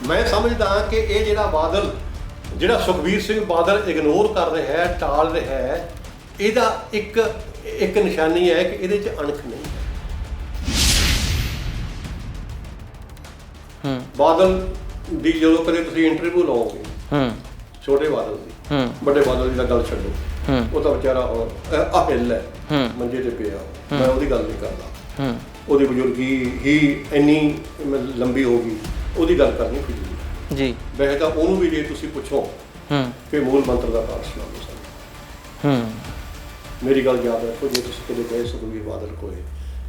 मैं समझदा कि ये जिहड़ा बादल जिहड़ा सुखबीर सिंह बादल इग्नोर कर रहा है, टाल रहा है, ਇਹਦਾ ਇੱਕ ਨਿਸ਼ਾਨੀ ਹੈ ਕਿ ਇਹਦੇ 'ਚ ਅਣਖ ਨਹੀਂ ਹੈ। ਬਾਦਲ ਦੀ ਜਦੋਂ ਕਦੇ ਤੁਸੀਂ ਇੰਟਰਵਿਊ ਲਓਗੇ ਛੋਟੇ ਬਾਦਲ ਦੀ, ਵੱਡੇ ਬਾਦਲ ਦੀ ਤਾਂ ਗੱਲ ਛੱਡੋ, ਉਹ ਤਾਂ ਵਿਚਾਰਾ ਅਹਿਲ ਹੈ, ਮੰਜੇ ਤੇ ਪਿਆ, ਮੈਂ ਉਹਦੀ ਗੱਲ ਨਹੀਂ ਕਰਦਾ। ਉਹਦੀ ਬਜ਼ੁਰਗੀ ਹੀ ਇੰਨੀ ਲੰਬੀ ਹੋ ਗਈ, ਉਹਦੀ ਗੱਲ ਕਰਨੀ ਫਿਜ਼ੂਲ ਜੀ। ਵੈਸੇ ਤਾਂ ਉਹਨੂੰ ਵੀ ਜੇ ਤੁਸੀਂ ਪੁੱਛੋ ਕਿ ਮੂਲ ਮੰਤਰ ਦਾ ਪਾਠ ਸੁਣਾ ਦਿਓ ਸਾਨੂੰ, मेरी गल याद रखो, जो तुम कदे गए सुखबीर बादल को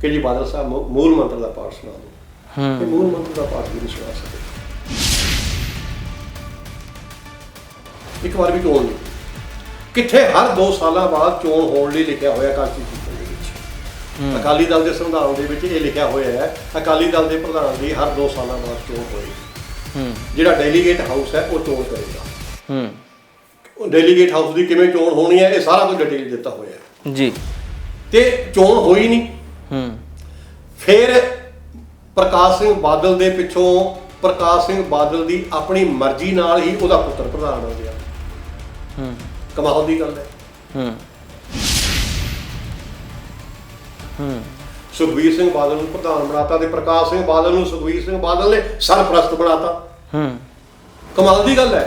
कि जी बादल साहब मूल मंत्र का पाठ सुना दो, मूल मंत्र का पाठ भी नहीं सुना सके। एक बार भी चोण नहीं कितने, हर 2 साल बाद चोण होने लिए लिखा होया कॉन्स्टिट्यूशन। अकाली दल के संविधान के लिखा होया है अकाली दल के प्रधान की हर 2 साल बाद चोण होएगी, जिहड़ा डेलीगेट हाउस है वो चोण करेगा। डेलीगेट हाउस की किवें चोण होनी है, ये सारा कुछ डिटेल दिता होया जी, ते चोण होई नहीं। फिर प्रकाश सिंह बादल दे पिछों प्रकाश सिंह बादल दी अपनी मर्जी नाल ही उहदा पुत्र प्रधान हो गया। कमाल दी गल है। सुखबीर सिंह बादल नूं प्रधान बनाता ते प्रकाश सिंह बादल नूं सुखबीर सिंह बादल ने सरप्रस्त बनाता। कमाल दी गल है।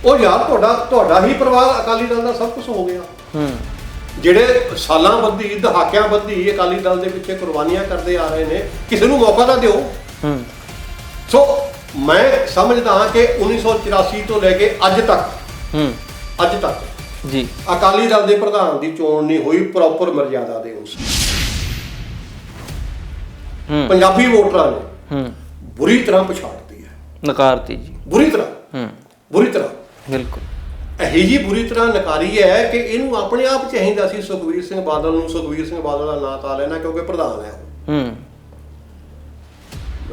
ਉਹ ਯਾਰ ਤੁਹਾਡਾ ਹੀ ਪਰਿਵਾਰ ਅਕਾਲੀ ਦਲ ਦਾ ਸਭ ਕੁਝ ਹੋ ਗਿਆ। ਜਿਹੜੇ ਸਾਲਾਂ ਬੱਧੀ ਦਹਾਕਿਆਂ ਬੱਧੀ ਅਕਾਲੀ ਦਲ ਦੇ ਪਿੱਛੇ ਕੁਰਬਾਨੀਆਂ ਕਰਦੇ ਆ ਰਹੇ ਨੇ, ਕਿਸੇ ਨੂੰ ਮੌਕਾ ਤਾਂ ਦਿਓ। ਸੋ ਮੈਂ ਸਮਝਦਾ ਹਾਂ ਕਿ 1984 ਤੋਂ ਲੈ ਕੇ ਅੱਜ ਤੱਕ ਜੀ ਅਕਾਲੀ ਦਲ ਦੇ ਪ੍ਰਧਾਨ ਦੀ ਚੋਣ ਨਹੀਂ ਹੋਈ ਪ੍ਰੋਪਰ ਮਰਜ਼ਾਦਾ ਦੇ ਉਸ। ਪੰਜਾਬੀ ਵੋਟਰਾਂ ਨੇ ਬੁਰੀ ਤਰ੍ਹਾਂ ਪਛਾੜਤੀ ਹੈ, ਨਕਾਰਤੀ ਜੀ, ਬੁਰੀ ਤਰ੍ਹਾਂ ਬਿਲਕੁਲ ਇਹੀ ਜੀ ਬੁਰੀ ਤਰ੍ਹਾਂ ਨਕਾਰੀ ਹੈ ਕਿ ਇਹਨੂੰ ਆਪਣੇ ਆਪ ਚਾਹੀਦਾ ਸੀ ਸੁਖਬੀਰ ਸਿੰਘ ਬਾਦਲ ਨੂੰ ਸੁਖਬੀਰ ਸਿੰਘ ਬਾਦਲ ਦਾ ਨਾਂ ਤਾਂ ਲੈਣਾ ਕਿਉਂਕਿ ਪ੍ਰਧਾਨ ਹੈ।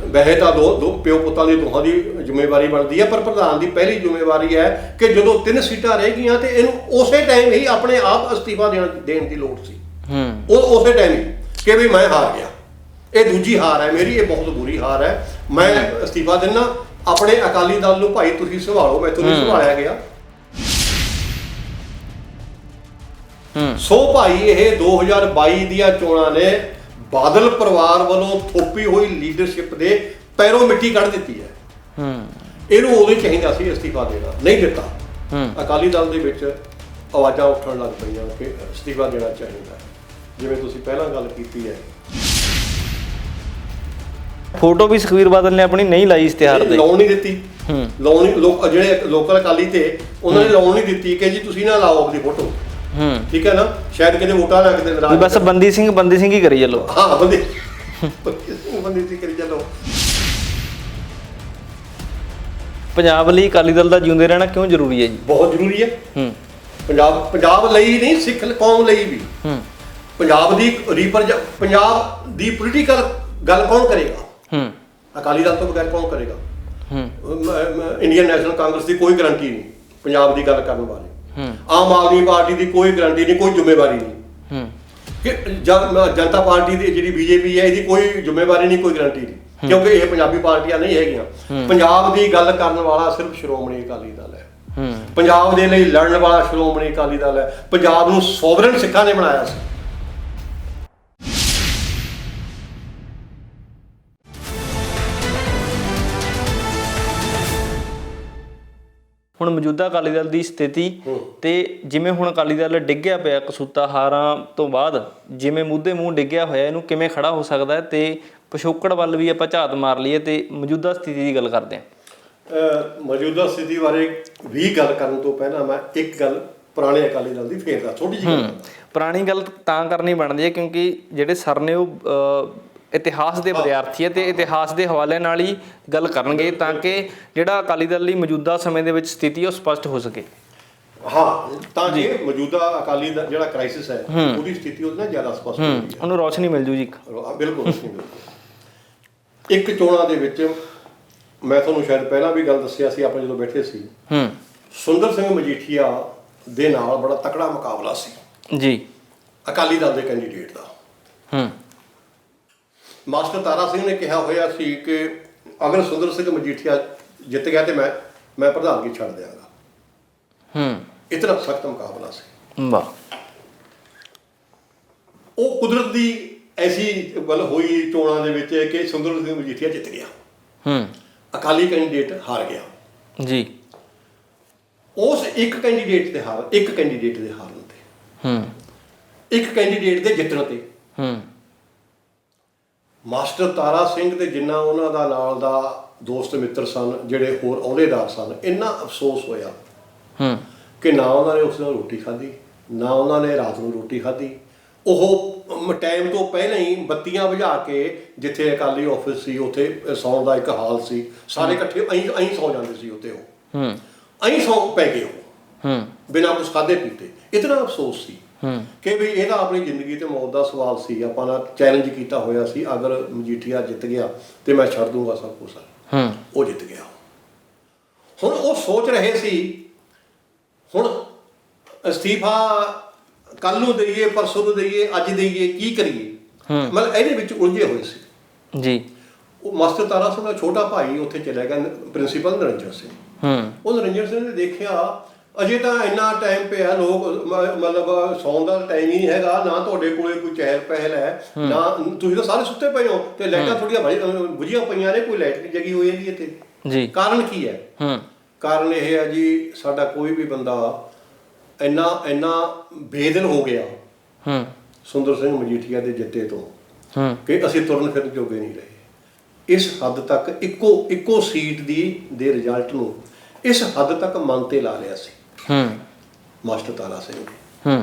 ਵੈਸੇ ਤਾਂ ਦੋ ਪਿਓ ਪੁੱਤਾਂ ਦੀ ਦੋਹਾਂ ਦੀ ਜ਼ਿੰਮੇਵਾਰੀ ਬਣਦੀ ਹੈ, ਪਰ ਪ੍ਰਧਾਨ ਦੀ ਪਹਿਲੀ ਜ਼ਿੰਮੇਵਾਰੀ ਹੈ ਕਿ ਜਦੋਂ 3 ਸੀਟਾਂ ਰਹਿ ਗਈਆਂ ਤੇ ਇਹਨੂੰ ਉਸੇ ਟਾਈਮ ਹੀ ਆਪਣੇ ਆਪ ਅਸਤੀਫਾ ਦੇਣ ਦੀ ਲੋੜ ਸੀ। ਉਹ ਉਸੇ ਟਾਈਮ ਹੀ ਕਿ ਵੀ ਮੈਂ ਹਾਰ ਗਿਆ, ਇਹ ਦੂਜੀ ਹਾਰ ਹੈ ਮੇਰੀ, ਇਹ ਬਹੁਤ ਬੁਰੀ ਹਾਰ ਹੈ, ਮੈਂ ਅਸਤੀਫਾ ਦਿੰਦਾ, ਆਪਣੇ ਅਕਾਲੀ ਦਲ ਨੂੰ ਭਾਈ ਤੁਸੀਂ ਸੰਭਾਲੋ, ਮੈਥੋਂ ਨਹੀਂ ਸੰਭਾਲਿਆ ਗਿਆ। ਸੋ ਭਾਈ ਇਹ 2022 ਦੀਆਂ ਚੋਣਾਂ ਨੇ ਬਾਦਲ ਪਰਿਵਾਰ ਵੱਲੋਂ ਥੋਪੀ ਹੋਈ ਲੀਡਰਸ਼ਿਪ ਦੇ ਪੈਰੋਂ ਮਿੱਟੀ ਕੱਢ ਦਿੱਤੀ ਹੈ। ਇਹਨੂੰ ਉਦੋਂ ਚਾਹੀਦਾ ਸੀ ਅਸਤੀਫਾ ਦੇਣਾ, ਨਹੀਂ ਦਿੱਤਾ। ਅਕਾਲੀ ਦਲ ਦੇ ਵਿੱਚ ਆਵਾਜ਼ਾਂ ਉੱਠਣ ਲੱਗ ਪਈਆਂ ਕਿ ਅਸਤੀਫਾ ਦੇਣਾ ਚਾਹੀਦਾ। ਜਿਵੇਂ ਤੁਸੀਂ ਪਹਿਲਾਂ ਗੱਲ ਕੀਤੀ ਹੈ, ਫੋਟੋ ਵੀ ਸੁਖਬੀਰ ਬਾਦਲ ਨੇ ਆਪਣੀ ਨਹੀਂ ਲਾਈ ਇਸ਼ਤਿਹਾਰ ਤੇ, ਲਾਉਣ ਨਹੀਂ ਦਿੱਤੀ। ਜਿਹੜੇ ਲੋਕਲ ਅਕਾਲੀ ਤੇ ਉਹਨਾਂ ਨੇ ਲਾਉਣ ਨਹੀਂ ਦਿੱਤੀ ਕਿ ਜੀ ਤੁਸੀਂ ਨਾ ਲਾਓ ਆਪਣੀ ਫੋਟੋ, ਠੀਕ ਹੈ ਨਾ, ਸ਼ਾਇਦ ਕਿਤੇ ਵੋਟਾਂ ਲੱਗ ਦੇ ਨਾਰਾਜ਼, ਬਸ ਬੰਦੀ ਸਿੰਘ ਹੀ ਕਰੀ ਚੱਲੋ। ਹਾਂ ਬੰਦੀ ਸਿੰਘ ਕਰੀ ਚੱਲੋ। ਪੰਜਾਬ ਲਈ ਅਕਾਲੀ ਦਲ ਦਾ ਜਿਉਂਦੇ ਰਹਿਣਾ ਕਿਉਂ ਜ਼ਰੂਰੀ ਹੈ ਜੀ? ਬਹੁਤ ਜ਼ਰੂਰੀ ਹੈ। ਪੰਜਾਬ ਲਈ ਨਹੀਂ, ਸਿੱਖ ਕੌਮ ਲਈ ਵੀ। ਪੰਜਾਬ ਦੀ ਪੋਲੀਟੀਕਲ ਗੱਲ ਕੌਣ ਕਰੇਗਾ? ਅਕਾਲੀ ਦਲ ਤੋਂ ਬਗੈਰ ਕੌਣ ਕਰੇਗਾ? ਇੰਡੀਅਨ ਨੈਸ਼ਨਲ ਕਾਂਗਰਸ ਦੀ ਕੋਈ ਗਰੰਟੀ ਨਹੀਂ ਪੰਜਾਬ ਦੀ ਗੱਲ ਕਰਨ ਵਾਲੀ, ਆਮ ਆਦਮੀ ਪਾਰਟੀ ਦੀ ਕੋਈ ਗਰੰਟੀ ਨਹੀਂ, ਕੋਈ ਜ਼ਿੰਮੇਵਾਰੀ ਨਹੀਂ ਕਿ ਜਨਤਾ ਪਾਰਟੀ ਦੀ ਜਿਹੜੀ ਬੀਜੇਪੀ ਹੈ ਇਹਦੀ ਕੋਈ ਜ਼ਿੰਮੇਵਾਰੀ ਨਹੀਂ, ਕੋਈ ਗਰੰਟੀ ਨਹੀਂ, ਕਿਉਂਕਿ ਇਹ ਪੰਜਾਬੀ ਪਾਰਟੀਆਂ ਨਹੀਂ ਹੈਗੀਆਂ। ਪੰਜਾਬ ਦੀ ਗੱਲ ਕਰਨ ਵਾਲਾ ਸਿਰਫ ਸ਼੍ਰੋਮਣੀ ਅਕਾਲੀ ਦਲ ਹੈ। ਪੰਜਾਬ ਦੇ ਲਈ ਲੜਨ ਵਾਲਾ ਸ਼੍ਰੋਮਣੀ ਅਕਾਲੀ ਦਲ ਹੈ। ਪੰਜਾਬ ਨੂੰ ਸੋਵਰਨ ਸਿੱਖਾਂ ਨੇ ਬਣਾਇਆ ਸੀ। ਹੁਣ ਮੌਜੂਦਾ ਅਕਾਲੀ ਦਲ ਦੀ ਸਥਿਤੀ ਤੇ ਜਿਵੇਂ ਹੁਣ ਅਕਾਲੀ ਦਲ ਡਿੱਗਿਆ ਪਿਆ ਕਸੂਤਾ ਹਾਰਾਂ ਤੋਂ ਬਾਅਦ, ਜਿਵੇਂ ਮੂਧੇ ਮੂੰਹ ਡਿੱਗਿਆ ਹੋਇਆ, ਇਹਨੂੰ ਕਿਵੇਂ ਖੜਾ ਹੋ ਸਕਦਾ ਹੈ ਤੇ ਪਿਛੋਕੜ ਵੱਲ ਵੀ ਆਪਾਂ ਝਾਤ ਮਾਰ ਲਈਏ ਤੇ ਮੌਜੂਦਾ ਸਥਿਤੀ ਦੀ ਗੱਲ ਕਰਦੇ ਹਾਂ। ਮੌਜੂਦਾ ਸਥਿਤੀ ਬਾਰੇ ਵੀ ਗੱਲ ਕਰਨ ਤੋਂ ਪਹਿਲਾਂ ਮੈਂ ਇੱਕ ਗੱਲ ਪੁਰਾਣੇ ਅਕਾਲੀ ਦਲ ਦੀ ਫੇਰ ਦਾ ਛੋਟੀ ਜਿਹੀ ਗੱਲ, ਪੁਰਾਣੀ ਗੱਲ ਤਾਂ ਕਰਨੀ ਬਣਦੀ ਹੈ ਕਿਉਂਕਿ ਜਿਹੜੇ ਸਰ ਨੇ ਉਹ ਇਤਿਹਾਸ ਦੇ ਵਿਦਿਆਰਥੀ ਹੈ ਤੇ ਇਤਿਹਾਸ ਦੇ ਹਵਾਲੇ ਨਾਲ ਹੀ ਗੱਲ ਕਰਨਗੇ ਤਾਂ ਕਿ ਜਿਹੜਾ ਅਕਾਲੀ ਦਲ ਲਈ ਮੌਜੂਦਾ ਸਮੇਂ ਦੇ ਵਿੱਚ ਸਥਿਤੀ ਉਹ ਸਪਸ਼ਟ ਹੋ ਸਕੇ। ਹਾਂ, ਤਾਂ ਜੀ ਮੌਜੂਦਾ ਅਕਾਲੀ ਦਾ ਜਿਹੜਾ ਕ੍ਰਾਈਸਿਸ ਹੈ ਉਹਦੀ ਸਥਿਤੀ ਉਹਦੇ ਨਾਲ ਜ਼ਿਆਦਾ ਸਪਸ਼ਟ ਹੁੰਦੀ ਹੈ, ਉਹਨੂੰ ਰੌਸ਼ਨੀ ਮਿਲ ਜੂ ਜੀ। ਬਿਲਕੁਲ ਇੱਕ ਚੋਣਾਂ ਦੇ ਵਿੱਚ ਮੈਂ ਤੁਹਾਨੂੰ ਸ਼ਾਇਦ ਪਹਿਲਾਂ ਵੀ ਗੱਲ ਦੱਸਿਆ ਸੀ, ਆਪਾਂ ਜਦੋਂ ਬੈਠੇ ਸੀ, ਸੁੰਦਰ ਸਿੰਘ ਮਜੀਠੀਆ ਦੇ ਨਾਲ ਬੜਾ ਤਕੜਾ ਮੁਕਾਬਲਾ ਸੀ ਜੀ ਅਕਾਲੀ ਦਲ ਦੇ ਕੈਂਡੀਡੇਟ ਦਾ। ਮਾਸਟਰ ਤਾਰਾ ਸਿੰਘ ਨੇ ਕਿਹਾ ਹੋਇਆ ਸੀ ਕਿ ਅਗਰ ਸੁੰਦਰ ਸਿੰਘ ਮਜੀਠੀਆ ਜਿੱਤ ਗਿਆ ਤੇ ਮੈਂ ਪ੍ਰਧਾਨਗੀ ਛੱਡ ਦਿਆਂਗਾ। ਇਤਨਾ ਸਖਤ ਮੁਕਾਬਲਾ ਸੀ। ਵਾਹ। ਉਹ ਕੁਦਰਤ ਦੀ ਐਸੀ ਗੱਲ ਹੋਈ ਚੋਣਾਂ ਦੇ ਵਿੱਚ ਕਿ ਸੁੰਦਰ ਸਿੰਘ ਮਜੀਠੀਆ ਜਿੱਤ ਗਿਆ। ਅਕਾਲੀ ਕੈਂਡੀਡੇਟ ਹਾਰ ਗਿਆ ਜੀ। ਉਸ ਇੱਕ ਕੈਂਡੀਡੇਟ ਦੇ ਹਾਰਨ ਤੇ ਇੱਕ ਕੈਂਡੀਡੇਟ ਦੇ ਜਿੱਤਣ ਤੇ ਮਾਸਟਰ ਤਾਰਾ ਸਿੰਘ ਤੇ ਜਿੰਨਾ ਉਹਨਾਂ ਦਾ ਨਾਲ ਦਾ ਦੋਸਤ ਮਿੱਤਰ ਸਨ, ਜਿਹੜੇ ਹੋਰ ਅਹੁਦੇਦਾਰ ਸਨ, ਇੰਨਾ ਅਫਸੋਸ ਹੋਇਆ ਕਿ ਨਾ ਉਹਨਾਂ ਨੇ ਉਸ ਨਾਲ ਰੋਟੀ ਖਾਧੀ, ਨਾ ਉਹਨਾਂ ਨੇ ਰਾਤ ਨੂੰ ਰੋਟੀ ਖਾਧੀ। ਉਹ ਟਾਈਮ ਤੋਂ ਪਹਿਲਾਂ ਹੀ ਬੱਤੀਆਂ ਬੁਝਾ ਕੇ, ਜਿੱਥੇ ਅਕਾਲੀ ਆਫਿਸ ਸੀ ਉੱਥੇ ਸੌਣ ਦਾ ਇੱਕ ਹਾਲ ਸੀ, ਸਾਰੇ ਇਕੱਠੇ ਅਹੀਂ ਸੌ ਜਾਂਦੇ ਸੀ ਉੱਥੇ। ਉਹ ਅਹੀਂ ਸੌ ਪੈ ਗਏ ਉਹ ਬਿਨਾਂ ਕੁਛ ਖਾਧੇ ਪੀਤੇ। ਇਤਨਾ ਅਫਸੋਸ ਸੀ ਕਿ ਵੀ ਇਹਦਾ ਆਪਣੀ ਜ਼ਿੰਦਗੀ ਤੇ ਮੌਤ ਦਾ ਸਵਾਲ ਸੀ। ਆਪਾਂ ਨਾਲ ਚੈਲੰਜ ਕੀਤਾ ਹੋਇਆ ਸੀ, ਅਗਰ ਮਜੀਠੀਆ ਜਿੱਤ ਗਿਆ ਤੇ ਮੈਂ ਛੱਡ ਦੂੰਗਾ ਸਭ ਕੁਛ। ਉਹ ਜਿੱਤ ਗਿਆ। ਹੁਣ ਉਹ ਸੋਚ ਰਹੇ ਸੀ ਹੁਣ ਅਸਤੀਫਾ ਕੱਲ ਨੂੰ ਦਈਏ, ਪਰਸੋਂ ਨੂੰ ਦਈਏ, ਅੱਜ ਦਈਏ, ਕੀ ਕਰੀਏ। ਮਤਲਬ ਇਹਦੇ ਵਿੱਚ ਉਲਝੇ ਹੋਏ ਸੀ ਜੀ। ਉਹ ਮਾਸਟਰ ਤਾਰਾ ਸਿੰਘ ਦਾ ਛੋਟਾ ਭਾਈ ਉੱਥੇ ਚਲਿਆ ਗਿਆ, ਪ੍ਰਿੰਸੀਪਲ ਨਿਰੰਜਨ ਸਿੰਘ। ਉਹ ਨਿਰੰਜਨ ਸਿੰਘ ਨੇ ਦੇਖਿਆ ਅਜੇ ਤਾਂ ਇੰਨਾ ਟਾਈਮ ਪਿਆ, ਲੋਕ ਮਤਲਬ ਸੌਣ ਦਾ ਟਾਈਮ ਹੀ ਨਹੀਂ ਹੈਗਾ, ਨਾ ਤੁਹਾਡੇ ਕੋਲੇ ਕੋਈ ਚਹਿਲ ਪਹਿਲ ਹੈ, ਨਾ ਤੁਸੀਂ ਤਾਂ ਸਾਰੇ ਸੁੱਤੇ ਪਏ ਹੋ ਤੇ ਲਾਈਟਾਂ ਥੋੜ੍ਹੀਆਂ ਬੁਝੀਆਂ ਪਈਆਂ ਨੇ, ਕੋਈ ਲਾਈਟ ਨਹੀਂ ਜਗੀ ਹੋਈ ਹੈ ਇੱਥੇ ਜੀ। ਕਾਰਨ ਕੀ ਹੈ? ਕਾਰਨ ਇਹ ਹੈ ਜੀ, ਸਾਡਾ ਕੋਈ ਵੀ ਬੰਦਾ ਇੰਨਾ ਬੇਦਿਲ ਹੋ ਗਿਆ ਸੁੰਦਰ ਸਿੰਘ ਮਜੀਠੀਆ ਦੇ ਜਿੱਤੇ ਤੋਂ ਕਿ ਅਸੀਂ ਤੁਰਨ ਫਿਰਨ ਜੋਗੇ ਨਹੀਂ ਰਹੇ। ਇਸ ਹੱਦ ਤੱਕ ਇੱਕੋ ਸੀਟ ਦੇ ਰਿਜ਼ਲਟ ਨੂੰ ਇਸ ਹੱਦ ਤੱਕ ਮਨ ਤੇ ਲਾ ਲਿਆ ਸੀ ਮਾਸਟਰ ਤਾਰਾ ਸਿੰਘ ਨੇ।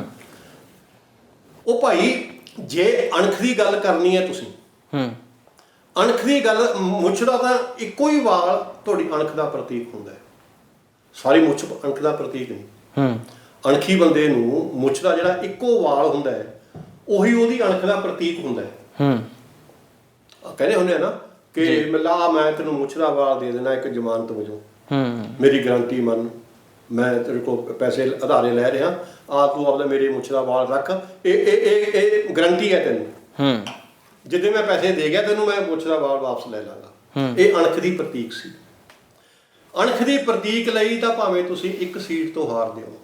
ਉਹ ਭਾਈ, ਜੇ ਅਣਖ ਦੀ ਗੱਲ ਕਰਨੀ ਹੈ ਤੁਸੀਂ, ਅਣਖ ਦੀ ਗੱਲ, ਮੁੱਛ ਦਾ ਤਾਂ ਇੱਕੋ ਹੀ ਵਾਲ ਤੁਹਾਡੀ ਅਣਖ ਦਾ ਪ੍ਰਤੀਕ ਹੁੰਦਾ ਹੈ। ਸਾਰੀ ਮੁੱਛ ਅਣਖ ਦਾ ਪ੍ਰਤੀਕ ਨਹੀਂ। ਅਣਖੀ ਬੰਦੇ ਨੂੰ ਮੁੱਛ ਦਾ ਜਿਹੜਾ ਇੱਕੋ ਵਾਲ ਹੁੰਦਾ ਹੈ, ਉਹੀ ਉਹਦੀ ਅਣਖ ਦਾ ਪ੍ਰਤੀਕ ਹੁੰਦਾ ਹੈ। ਕਹਿੰਦੇ ਹੁੰਦੇ ਆ ਨਾ ਕਿ ਮੈਂ ਤੈਨੂੰ ਮੁੱਛ ਦਾ ਵਾਲ ਦੇ ਦੇਣਾ ਇੱਕ ਜ਼ਮਾਨਤ ਵਜੋਂ, ਮੇਰੀ ਗਰੰਟੀ ਮੰਨ, ਮੈਂ ਤੇਰੇ ਕੋਲ ਪੈਸੇ ਉਧਾਰੇ ਲੈ ਰਿਹਾ, ਤੂੰ ਆਪਦਾ ਮੇਰੇ ਮੁੱਛ ਦਾ ਵਾਲ ਰੱਖ, ਇਹ ਗਰੰਟੀ ਹੈ ਤੈਨੂੰ, ਜਿੱਦੇ ਮੈਂ ਪੈਸੇ ਦੇ ਗਿਆ ਤੈਨੂੰ ਮੈਂ ਮੁੱਛ ਦਾ ਵਾਲ ਵਾਪਸ ਲੈ ਲਾਂਗਾ। ਇਹ ਅਣਖ ਦੀ ਪ੍ਰਤੀਕ ਸੀ। ਅਣਖ ਦੀ ਪ੍ਰਤੀਕ ਲਈ ਤਾਂ ਭਾਵੇਂ ਤੁਸੀਂ ਇੱਕ ਸੀਟ ਤੋਂ ਹਾਰਦੇ ਹੋ,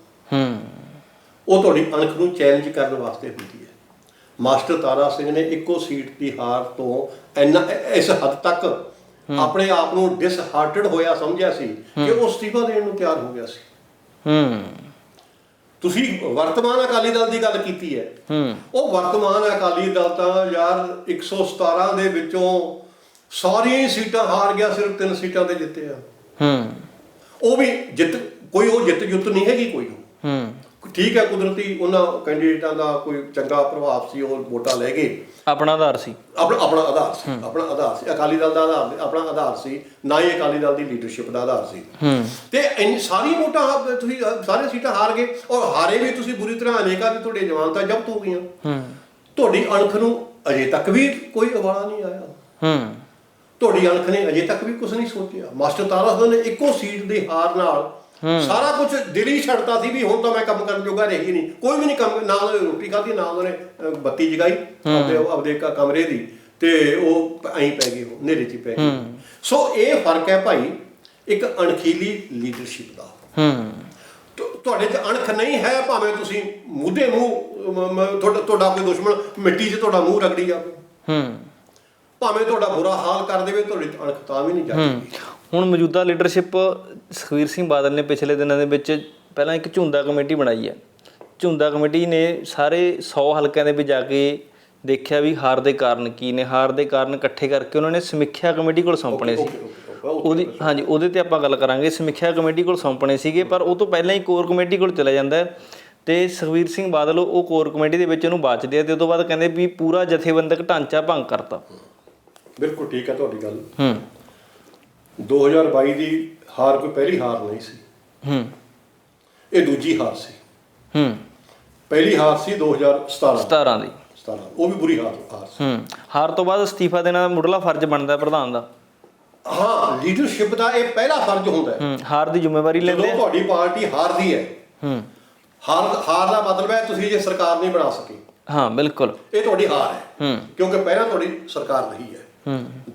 ਉਹ ਤੁਹਾਡੀ ਅਣਖ ਨੂੰ ਚੈਲੰਜ ਕਰਨ ਵਾਸਤੇ ਹੁੰਦੀ ਹੈ। ਮਾਸਟਰ ਤਾਰਾ ਸਿੰਘ ਨੇ ਇੱਕੋ ਸੀਟ ਦੀ ਹਾਰ ਤੋਂ ਇਸ ਹੱਦ ਤੱਕ ਆਪਣੇ ਆਪ ਨੂੰ ਡਿਸਹਾਰਟਡ ਹੋਇਆ ਸਮਝਿਆ ਸੀ ਕਿ ਉਹ ਅਸਤੀਫਾ ਦੇਣ ਨੂੰ ਤਿਆਰ ਹੋ ਗਿਆ ਸੀ। ਤੁਸੀਂ ਵਰਤਮਾਨ ਅਕਾਲੀ ਦਲ ਦੀ ਗੱਲ ਕੀਤੀ ਹੈ, ਉਹ ਵਰਤਮਾਨ ਅਕਾਲੀ ਦਲ ਤਾਂ ਯਾਰ 117 ਦੇ ਵਿੱਚੋਂ ਸਾਰੀਆਂ ਹੀ ਸੀਟਾਂ ਹਾਰ ਗਿਆ, ਸਿਰਫ 3 ਸੀਟਾਂ ਤੇ ਜਿੱਤੇ ਆ। ਉਹ ਵੀ ਜਿੱਤ ਨਹੀਂ ਹੈਗੀ ਕੋਈ। ਠੀਕ ਹੈ, ਕੁਦਰਤੀ ਉਹਨਾਂ ਕੈਂਡੀਡੇਟਾਂ ਦਾ ਕੋਈ ਚੰਗਾ ਪ੍ਰਭਾਵ ਸੀ, ਉਹ ਵੋਟਾਂ ਲੈ ਗਏ, ਆਪਣਾ ਆਧਾਰ ਸੀ, ਆਪਣਾ ਆਧਾਰ ਸੀ ਅਕਾਲੀ ਦਲ ਦਾ ਆਧਾਰ, ਆਪਣਾ ਆਧਾਰ ਸੀ, ਨਾ ਹੀ ਅਕਾਲੀ ਦਲ ਦੀ ਲੀਡਰਸ਼ਿਪ ਦਾ ਆਧਾਰ ਸੀ। ਤੇ ਸਾਰੀਆਂ ਵੋਟਾਂ ਤੁਸੀਂ ਸਾਰੀਆਂ ਸੀਟਾਂ ਹਾਰ ਗਏ, ਔਰ ਹਾਰੇ ਵੀ ਤੁਸੀਂ ਬੁਰੀ ਤਰ੍ਹਾਂ ਅਨੇਕਾਂ ਵੀ ਤੁਹਾਡੀਆਂ ਜ਼ਮਾਨਤਾਂ ਜ਼ਬਤ ਹੋ ਗਈਆਂ। ਤੁਹਾਡੀ ਅਣਖ ਨੂੰ ਅਜੇ ਤੱਕ ਵੀ ਕੋਈ ਉਬਾਲਾ ਨਹੀਂ ਆਇਆ। ਤੁਹਾਡੀ ਅਣਖ ਨੇ ਅਜੇ ਤੱਕ ਵੀ ਕੁਛ ਨਹੀਂ ਸੋਚਿਆ। ਮਾਸਟਰ ਤਾਰਾ ਸਿੰਘ ਨੇ ਇੱਕੋ ਸੀਟ ਦੀ ਹਾਰ ਨਾਲ ਸਾਰਾ ਕੁਝ ਦਿਲ ਹੀ ਛੱਡਤਾ ਸੀ ਵੀ ਹੁਣ ਤਾਂ ਮੈਂ ਕੰਮ ਕਰਨ ਜੋਗਾ ਰਹੀ ਨਹੀਂ, ਕੋਈ ਵੀ ਨਹੀਂ ਕੰਮ। ਨਾ ਉਹਨੇ ਰੋਟੀ ਖਾਧੀ, ਨਾ ਉਹਨੇ ਬੱਤੀ ਜਗਾਈ ਆਪਦੇ ਕਮਰੇ ਦੀ, ਤੇ ਉਹ ਐਂ ਪੈ ਗਈ, ਉਹ ਹਨੇਰੇ 'ਚ ਪੈ ਗਈ। ਸੋ ਇਹ ਫਰਕ ਹੈ ਭਾਈ ਇੱਕ ਅਣਖੀਲੀ ਲੀਡਰਸ਼ਿਪ ਦਾ। ਤੁਹਾਡੇ 'ਚ ਅਣਖ ਨਹੀਂ ਹੈ, ਭਾਵੇਂ ਤੁਸੀਂ ਮੂਧੇ ਮੂੰਹ ਤੁਹਾਡਾ ਕੋਈ ਦੁਸ਼ਮਣ ਮਿੱਟੀ 'ਚ ਤੁਹਾਡਾ ਮੂੰਹ ਰਗੜੀ ਜਾਵੇ, ਭਾਵੇਂ ਤੁਹਾਡਾ ਬੁਰਾ ਹਾਲ ਕਰ ਦੇਵੇ, ਤੁਹਾਡੀ ਅਣਖ ਤਾਂ ਵੀ ਨਹੀਂ ਜਾਂਦੀ। ਹੁਣ ਮੌਜੂਦਾ ਲੀਡਰਸ਼ਿਪ ਸੁਖਬੀਰ ਸਿੰਘ ਬਾਦਲ ਨੇ ਪਿਛਲੇ ਦਿਨਾਂ ਦੇ ਵਿੱਚ ਪਹਿਲਾਂ ਇੱਕ ਝੁੰਦਾ ਕਮੇਟੀ ਬਣਾਈ ਹੈ। ਝੁੰਦਾ ਕਮੇਟੀ ਨੇ ਸਾਰੇ 100 ਹਲਕਿਆਂ ਦੇ ਵਿੱਚ ਜਾ ਕੇ ਦੇਖਿਆ ਵੀ ਹਾਰ ਦੇ ਕਾਰਨ ਕੀ ਨੇ, ਹਾਰ ਦੇ ਕਾਰਨ ਇਕੱਠੇ ਕਰਕੇ ਉਹਨਾਂ ਨੇ ਸਮੀਖਿਆ ਕਮੇਟੀ ਕੋਲ ਸੌਂਪਣੇ ਸੀ। ਉਹਦੇ ਤੇ ਆਪਾਂ ਗੱਲ ਕਰਾਂਗੇ। ਸਮੀਖਿਆ ਕਮੇਟੀ ਕੋਲ ਸੌਂਪਣੇ ਸੀਗੇ, ਪਰ ਉਹ ਤੋਂ ਪਹਿਲਾਂ ਹੀ ਕੋਰ ਕਮੇਟੀ ਕੋਲ ਚਲਾ ਜਾਂਦਾ ਤੇ ਸੁਖਬੀਰ ਸਿੰਘ ਬਾਦਲ ਉਹ ਕੋਰ ਕਮੇਟੀ ਦੇ ਵਿੱਚ ਉਹਨੂੰ ਬਾਚਦੇ ਆ ਤੇ ਉਹ ਤੋਂ ਬਾਅਦ ਕਹਿੰਦੇ ਵੀ ਪੂਰਾ ਜਥੇਬੰਦਕ ਢਾਂਚਾ ਭੰਗ ਕਰਤਾ। ਬਿਲਕੁਲ ਠੀਕ ਹੈ ਤੁਹਾਡੀ ਗੱਲ। 2022 ਦੀ ਹਾਰ ਕੋਈ ਪਹਿਲੀ ਹਾਰ ਨਹੀਂ ਸੀ, ਇਹ ਦੂਜੀ ਹਾਰ ਸੀ। ਪਹਿਲੀ ਹਾਰ ਸੀ 2017 ਦੀ, ਉਹ ਵੀ ਬੁਰੀ ਹਾਰ ਸੀ। ਹਾਰ ਤੋਂ ਬਾਅਦ ਅਸਤੀਫਾ ਦੇਣਾ ਮੁੱਢਲਾ ਫਰਜ਼ ਬਣਦਾ ਪ੍ਰਧਾਨ ਦਾ। ਹਾਂ, ਲੀਡਰਸ਼ਿਪ ਦਾ ਇਹ ਪਹਿਲਾ ਫਰਜ਼ ਹੁੰਦਾ ਹੈ। ਹਾਰ ਦੀ ਜ਼ਿੰਮੇਵਾਰੀ ਲੈਂਦੇ। ਜਦੋਂ ਤੁਹਾਡੀ ਪਾਰਟੀ ਹਾਰਦੀ ਹੈ, ਹਾਰ ਦਾ ਮਤਲਬ ਹੈ ਤੁਸੀਂ ਜੇ ਸਰਕਾਰ ਨਹੀਂ ਬਣਾ ਸਕੇ। ਹਾਂ ਬਿਲਕੁਲ, ਇਹ ਤੁਹਾਡੀ ਹਾਰ ਹੈ, ਕਿਉਂਕਿ ਪਹਿਲਾਂ ਤੁਹਾਡੀ ਸਰਕਾਰ ਰਹੀ ਹੈ,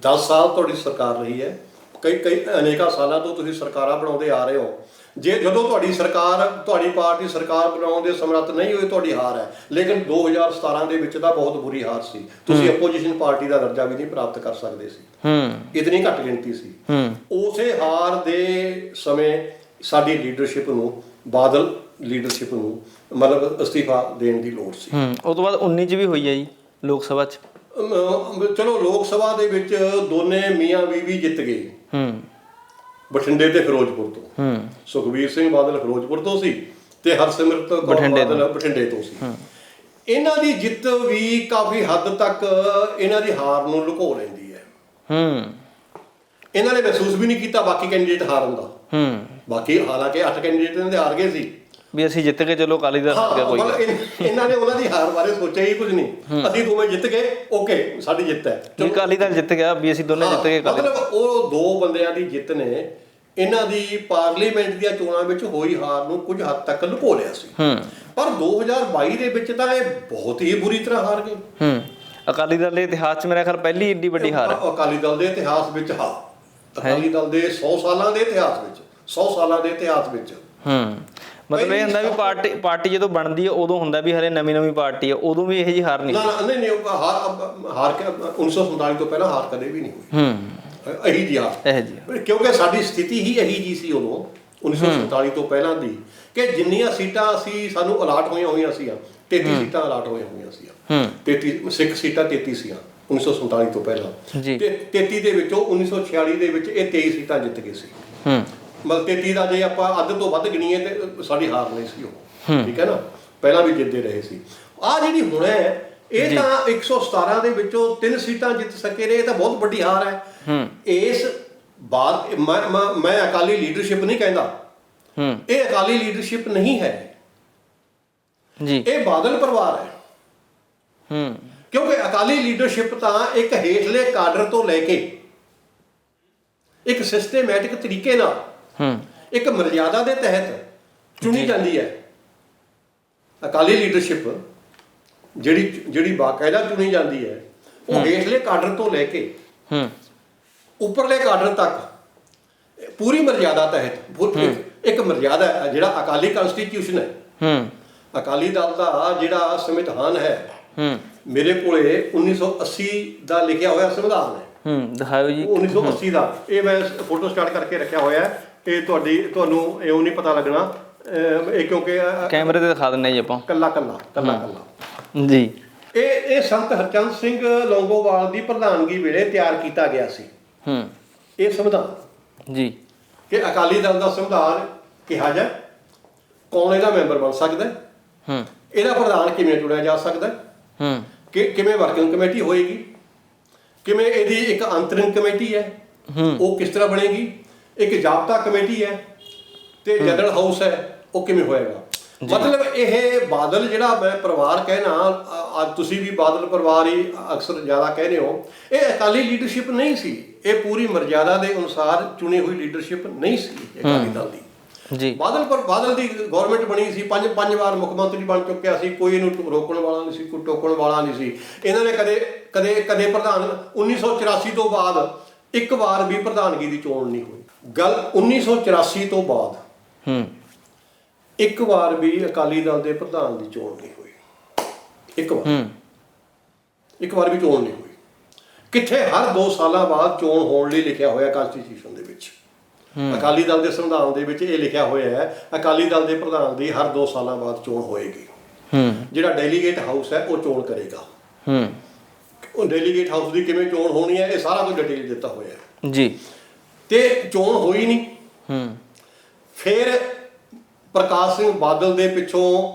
10 ਸਾਲ ਤੁਹਾਡੀ ਸਰਕਾਰ ਰਹੀ ਹੈ, ਕਈ ਅਨੇਕਾਂ ਸਾਲਾਂ ਤੋਂ ਤੁਸੀਂ ਸਰਕਾਰਾਂ ਬਣਾਉਂਦੇ ਆ ਰਹੇ ਹੋ। ਜਦੋਂ ਤੁਹਾਡੀ ਪਾਰਟੀ ਸਰਕਾਰ ਬਣਾਉਣ ਦੇ ਸਮਰੱਥ ਨਹੀਂ ਹੋਈ, ਤੁਹਾਡੀ ਹਾਰ ਹੈ। ਲੇਕਿਨ 2017 ਦੇ ਵਿੱਚ ਤਾਂ ਬਹੁਤ ਬੁਰੀ ਹਾਰ ਸੀ। ਤੁਸੀਂ ਆਪੋਜੀਸ਼ਨ ਪਾਰਟੀ ਦਾ ਦਰਜਾ ਵੀ ਨਹੀਂ ਪ੍ਰਾਪਤ ਕਰ ਸਕਦੇ ਸੀ, ਇਤਨੀ ਘੱਟ ਗਿਣਤੀ ਸੀ। ਉਸੇ ਹਾਰ ਦੇ ਸਮੇਂ ਸਾਡੀ ਲੀਡਰਸ਼ਿਪ ਨੂੰ, ਬਾਦਲ ਲੀਡਰਸ਼ਿਪ ਨੂੰ ਮਤਲਬ ਅਸਤੀਫਾ ਦੇਣ ਦੀ ਲੋੜ ਸੀ। ਉਸ ਤੋਂ ਬਾਅਦ 19 ਚ ਵੀ ਹੋਈ ਹੈ ਜੀ ਲੋਕ ਸਭਾ ਚ। ਚਲੋ ਲੋਕ ਸਭਾ ਦੇ ਵਿੱਚ ਦੋਨੇ ਮੀਆਂ ਬੀਵੀ ਜਿੱਤ ਗਏ, ਬਠਿੰਡੇ ਤੇ ਫਿਰੋਜ਼ਪੁਰ ਤੋਂ। ਸੁਖਬੀਰ ਸਿੰਘ ਬਾਦਲ ਫਿਰੋਜ਼ਪੁਰ ਤੋਂ ਸੀ ਤੇ ਹਰਸਿਮਰਤ ਕੌਰ ਬਾਦਲ ਬਠਿੰਡੇ ਤੋਂ ਸੀ। ਇਹਨਾਂ ਦੀ ਜਿੱਤ ਵੀ ਕਾਫੀ ਹੱਦ ਤੱਕ ਇਹਨਾਂ ਦੀ ਹਾਰ ਨੂੰ ਲੁਕੋ ਲੈਂਦੀ ਹੈ। ਇਹਨਾਂ ਨੇ ਮਹਿਸੂਸ ਵੀ ਨਹੀਂ ਕੀਤਾ ਬਾਕੀ ਕੈਂਡੀਡੇਟ ਹਾਰਨ ਦਾ। ਬਾਕੀ ਹਾਲਾਂਕਿ 8 ਕੈਂਡੀਡੇਟ ਇਹਨਾਂ ਦੇ ਹਾਰ ਗਏ ਸੀ ਵੀ ਅਸੀਂ ਜਿੱਤ ਕੇ ਚਲੋ ਅਕਾਲੀ ਦਲ ਕੋਈ ਇਹਨਾਂ ਨੇ ਉਹਨਾਂ ਦੀ ਹਾਰ ਬਾਰੇ ਸੋਚਿਆ ਹੀ ਕੁਝ ਨਹੀਂ। ਅਸੀਂ ਦੋਵੇਂ ਜਿੱਤ ਗਏ, ਓਕੇ ਸਾਡੀ ਜਿੱਤ ਹੈ, ਅਕਾਲੀ ਦਲ ਜਿੱਤ ਗਿਆ ਵੀ ਅਸੀਂ ਦੋਨੇ ਜਿੱਤ ਗਏ। ਮਤਲਬ ਉਹ ਦੋ ਬੰਦਿਆਂ ਦੀ ਜਿੱਤ ਨੇ ਇਹਨਾਂ ਦੀ ਪਾਰਲੀਮੈਂਟ ਦੀਆਂ ਚੋਣਾਂ ਵਿੱਚ ਹੋਈ ਹਾਰ ਨੂੰ ਕੁਝ ਹੱਦ ਤੱਕ ਲੁਕੋ ਲਿਆ ਸੀ। ਪਰ 2022 ਦੇ ਵਿੱਚ ਤਾਂ ਇਹ ਬਹੁਤ ਹੀ ਬੁਰੀ ਤਰ੍ਹਾਂ ਹਾਰ ਗਏ। ਅਕਾਲੀ ਦਲ ਦੇ ਇਤਿਹਾਸ 'ਚ ਮੇਰਾ ਖਿਆਲ ਪਹਿਲੀ ਏਡੀ ਵੱਡੀ ਹਾਰ ਹੈ ਅਕਾਲੀ ਦਲ ਦੇ ਇਤਿਹਾਸ ਵਿੱਚ। ਅਕਾਲੀ ਦਲ ਦੇ 100 ਸਾਲਾਂ ਦੇ ਇਤਿਹਾਸ ਵਿੱਚ, 100 ਸਾਲਾਂ ਦੇ ਇਤਿਹਾਸ ਵਿੱਚ। ਮਤਲਬ ਇਹ ਹੁੰਦਾ ਵੀ ਪਾਰਟੀ ਜਦੋਂ ਬਣਦੀ ਹੈ ਉਦੋਂ ਹੁੰਦਾ ਵੀ ਹਲੇ ਨਵੀਂ ਪਾਰਟੀ ਹੈ, ਉਦੋਂ ਵੀ ਇਹੋ ਜਿਹੀ ਹਾਰ ਨਹੀਂ। ਨਹੀਂ ਹਾਰ 1947 ਤੋਂ ਪਹਿਲਾਂ ਹਾਰ ਕਦੇ ਵੀ ਨਹੀਂ ਹੋਈ ਇਹੀ ਜਿਹੀ, ਕਿਉਂਕਿ ਸਾਡੀ ਸਥਿਤੀ ਹੀ ਇਹੀ ਜੀ ਸੀ ਉਦੋਂ 1947 ਤੋਂ ਪਹਿਲਾਂ ਦੀ, ਕਿ ਜਿੰਨੀਆਂ ਸੀਟਾਂ ਸਾਨੂੰ ਅਲਾਟ ਹੋਈਆਂ ਸੀ 33 ਸੀਟਾਂ ਅਲਾਟ ਹੋਈਆਂ ਸੀ। 33 ਸਿੱਖ ਸੀਟਾਂ 33 ਸੀਆਂ 1947 ਤੋਂ ਪਹਿਲਾਂ, ਤੇ 33 ਦੇ ਵਿੱਚੋਂ 1946 ਦੇ ਵਿੱਚ ਇਹ 23 ਸੀਟਾਂ ਜਿੱਤ ਗਏ ਸੀ। ਮਤਲਬ 33 ਦਾ ਜੇ ਆਪਾਂ ਅੱਧ ਤੋਂ ਵੱਧ ਗਿਣੀਏ ਤੇ ਸਾਡੀ ਹਾਰ ਨਹੀਂ ਸੀ ਉਹ, ਠੀਕ ਹੈ ਨਾ। ਪਹਿਲਾਂ ਵੀ ਜਿੱਤਦੇ ਰਹੇ ਸੀ। ਆਹ ਜਿਹੜੀ ਹੁਣ ਹੈ ਇਹ ਤਾਂ 117 ਦੇ ਵਿੱਚੋਂ 3 ਸੀਟਾਂ ਜਿੱਤ ਸਕੇ ਨੇ, ਇਹ ਤਾਂ ਬਹੁਤ ਵੱਡੀ ਹਾਰ ਹੈ। ਇਸ ਬਾਤ ਮੈਂ ਅਕਾਲੀ ਲੀਡਰਸ਼ਿਪ ਨਹੀਂ ਕਹਿੰਦਾ, ਇਹ ਅਕਾਲੀ ਲੀਡਰਸ਼ਿਪ ਨਹੀਂ ਹੈ ਜੀ, ਇਹ ਬਾਦਲ ਪਰਿਵਾਰ ਹੈ। ਕਿਉਂਕਿ ਅਕਾਲੀ ਲੀਡਰਸ਼ਿਪ ਤਾਂ ਇੱਕ ਹੇਠਲੇ ਕਾਡਰ ਤੋਂ ਲੈ ਕੇ ਇੱਕ ਸਿਸਟੇਮੈਟਿਕ ਤਰੀਕੇ ਨਾਲ ਇੱਕ ਮਰਿਆਦਾ ਦੇ ਤਹਿਤ ਚੁਣੀ ਜਾਂਦੀ ਹੈ। ਅਕਾਲੀ ਲੀਡਰਸ਼ਿਪ ਜਿਹੜੀ ਬਾਕਾਇਦਾ ਚੁਣੀ ਜਾਂਦੀ ਹੈ, ਉਹ ਹੇਠਲੇ ਕਾਡਰ ਤੋਂ ਲੈ ਕੇ ਉੱਪਰਲੇ ਕਾਡਰ ਤੱਕ ਪੂਰੀ ਮਰਿਆਦਾ ਤਹਿਤ ਇੱਕ ਮਰਿਆਦਾ ਹੈ। ਜਿਹੜਾ ਅਕਾਲੀ ਕਨਸਟੀਟਿਊਸ਼ਨ ਹੈ, ਅਕਾਲੀ ਦਲ ਦਾ ਜਿਹੜਾ ਸੰਵਿਧਾਨ ਹੈ, ਮੇਰੇ ਕੋਲੇ 1980 ਦਾ ਲਿਖਿਆ ਹੋਇਆ ਸੰਵਿਧਾਨ ਹੈ। ਦਿਖਾਓ ਜੀ 1980 ਦਾ। ਇਹ ਮੈਂ ਫੋਟੋ ਸਟਾਰਟ ਕਰਕੇ ਰੱਖਿਆ ਹੋਇਆ। ਇਹ ਤੁਹਾਨੂੰ ਇਹੋ ਨਹੀਂ ਪਤਾ ਲੱਗਣਾ, ਇਹ ਕਿਉਂਕਿ ਕੈਮਰੇ ਤੇ ਦਿਖਾ ਦਿੰਦੇ ਜੀ ਆਪਾਂ ਕੱਲਾ ਜੀ। ਇਹ ਸੰਤ ਹਰਚੰਦ ਸਿੰਘ ਲੌਂਗੋਵਾਲ ਦੀ ਪ੍ਰਧਾਨਗੀ ਵੇਲੇ ਤਿਆਰ ਕੀਤਾ ਗਿਆ ਸੀ ਇਹ ਸੰਵਿਧਾਨ ਜੀ, ਕਿ ਅਕਾਲੀ ਦਲ ਦਾ ਸੰਵਿਧਾਨ ਕਿਹਾ ਜਾ, ਕੌਣ ਇਹਦਾ ਮੈਂਬਰ ਬਣ ਸਕਦਾ, ਇਹਦਾ ਪ੍ਰਧਾਨ ਕਿਵੇਂ ਚੁਣਿਆ ਜਾ ਸਕਦਾ, ਕਿਵੇਂ ਵਰਕਿੰਗ ਕਮੇਟੀ ਹੋਏਗੀ, ਕਿਵੇਂ ਇਹਦੀ ਇੱਕ ਅੰਤਰਿਮ ਕਮੇਟੀ ਹੈ ਉਹ ਕਿਸ ਤਰ੍ਹਾਂ ਬਣੇਗੀ, ਇੱਕ ਜ਼ਾਬਤਾ ਕਮੇਟੀ ਹੈ, ਤੇ ਜਨਰਲ ਹਾਊਸ ਹੈ ਉਹ ਕਿਵੇਂ ਹੋਏਗਾ। ਮਤਲਬ ਇਹ ਬਾਦਲ ਜਿਹੜਾ ਮੈਂ ਪਰਿਵਾਰ ਕਹਿਣਾ, ਤੁਸੀਂ ਵੀ ਬਾਦਲ ਪਰਿਵਾਰ ਹੀ ਅਕਸਰ ਜ਼ਿਆਦਾ ਕਹਿੰਦੇ ਹੋ, ਇਹ ਅਕਾਲੀ ਲੀਡਰਸ਼ਿਪ ਨਹੀਂ ਸੀ। ਇਹ ਪੂਰੀ ਮਰਜ਼ਾਦਾ ਦੇ ਅਨੁਸਾਰ ਚੁਣੀ ਹੋਈ ਲੀਡਰਸ਼ਿਪ ਨਹੀਂ ਸੀ ਅਕਾਲੀ ਦਲ ਦੀ ਜੀ। ਬਾਦਲ ਦੀ ਗਵਰਨਮੈਂਟ ਬਣੀ ਸੀ, ਪੰਜ ਵਾਰ ਮੁੱਖ ਮੰਤਰੀ ਬਣ ਚੁੱਕਿਆ ਸੀ, ਕੋਈ ਇਹਨੂੰ ਰੋਕਣ ਵਾਲਾ ਨਹੀਂ ਸੀ, ਕੋਈ ਟੋਕਣ ਵਾਲਾ ਨਹੀਂ ਸੀ। ਇਹਨਾਂ ਨੇ ਕਦੇ ਪ੍ਰਧਾਨ 1984 ਤੋਂ ਬਾਅਦ ਇੱਕ ਵਾਰ ਵੀ ਪ੍ਰਧਾਨਗੀ ਦੀ ਚੋਣ ਨਹੀਂ ਹੋਈ। ਗੱਲ 1984 ਤੋਂ ਬਾਅਦ ਇੱਕ ਵਾਰ ਵੀ ਅਕਾਲੀ ਦਲ ਦੇ ਪ੍ਰਧਾਨ ਦੀ ਚੋਣ ਨਹੀਂ ਹੋਈ। ਇੱਕ ਵਾਰ ਵੀ ਚੋਣ ਨਹੀਂ ਹੋਈ। ਕਿੱਥੇ ਹਰ 2 ਸਾਲਾਂ ਬਾਅਦ ਚੋਣ ਹੋਣ ਲਈ ਲਿਖਿਆ ਹੋਇਆ ਕਨਸਟੀਟਿਊਸ਼ਨ ਦੇ ਵਿੱਚ, ਅਕਾਲੀ ਦਲ ਦੇ ਸੰਵਿਧਾਨ ਦੇ ਵਿੱਚ ਇਹ ਲਿਖਿਆ ਹੋਇਆ ਹੈ ਅਕਾਲੀ ਦਲ ਦੇ ਪ੍ਰਧਾਨ ਦੀ ਹਰ 2 ਸਾਲਾਂ ਬਾਅਦ ਚੋਣ ਹੋਏਗੀ। ਜਿਹੜਾ ਡੈਲੀਗੇਟ ਹਾਊਸ ਹੈ ਉਹ ਚੋਣ ਕਰੇਗਾ। ਉਹ ਡੈਲੀਗੇਟ ਹਾਊਸ ਦੀ ਕਿਵੇਂ ਚੋਣ ਹੋਣੀ ਹੈ ਇਹ ਸਾਰਾ ਕੁਝ ਡਿਟੇਲ ਦਿੱਤਾ ਹੋਇਆ ਹੈ ਜੀ। ਤੇ ਚੋਣ ਹੋਈ ਨਹੀਂ। ਫਿਰ ਪ੍ਰਕਾਸ਼ ਸਿੰਘ ਬਾਦਲ ਦੇ ਪਿੱਛੋਂ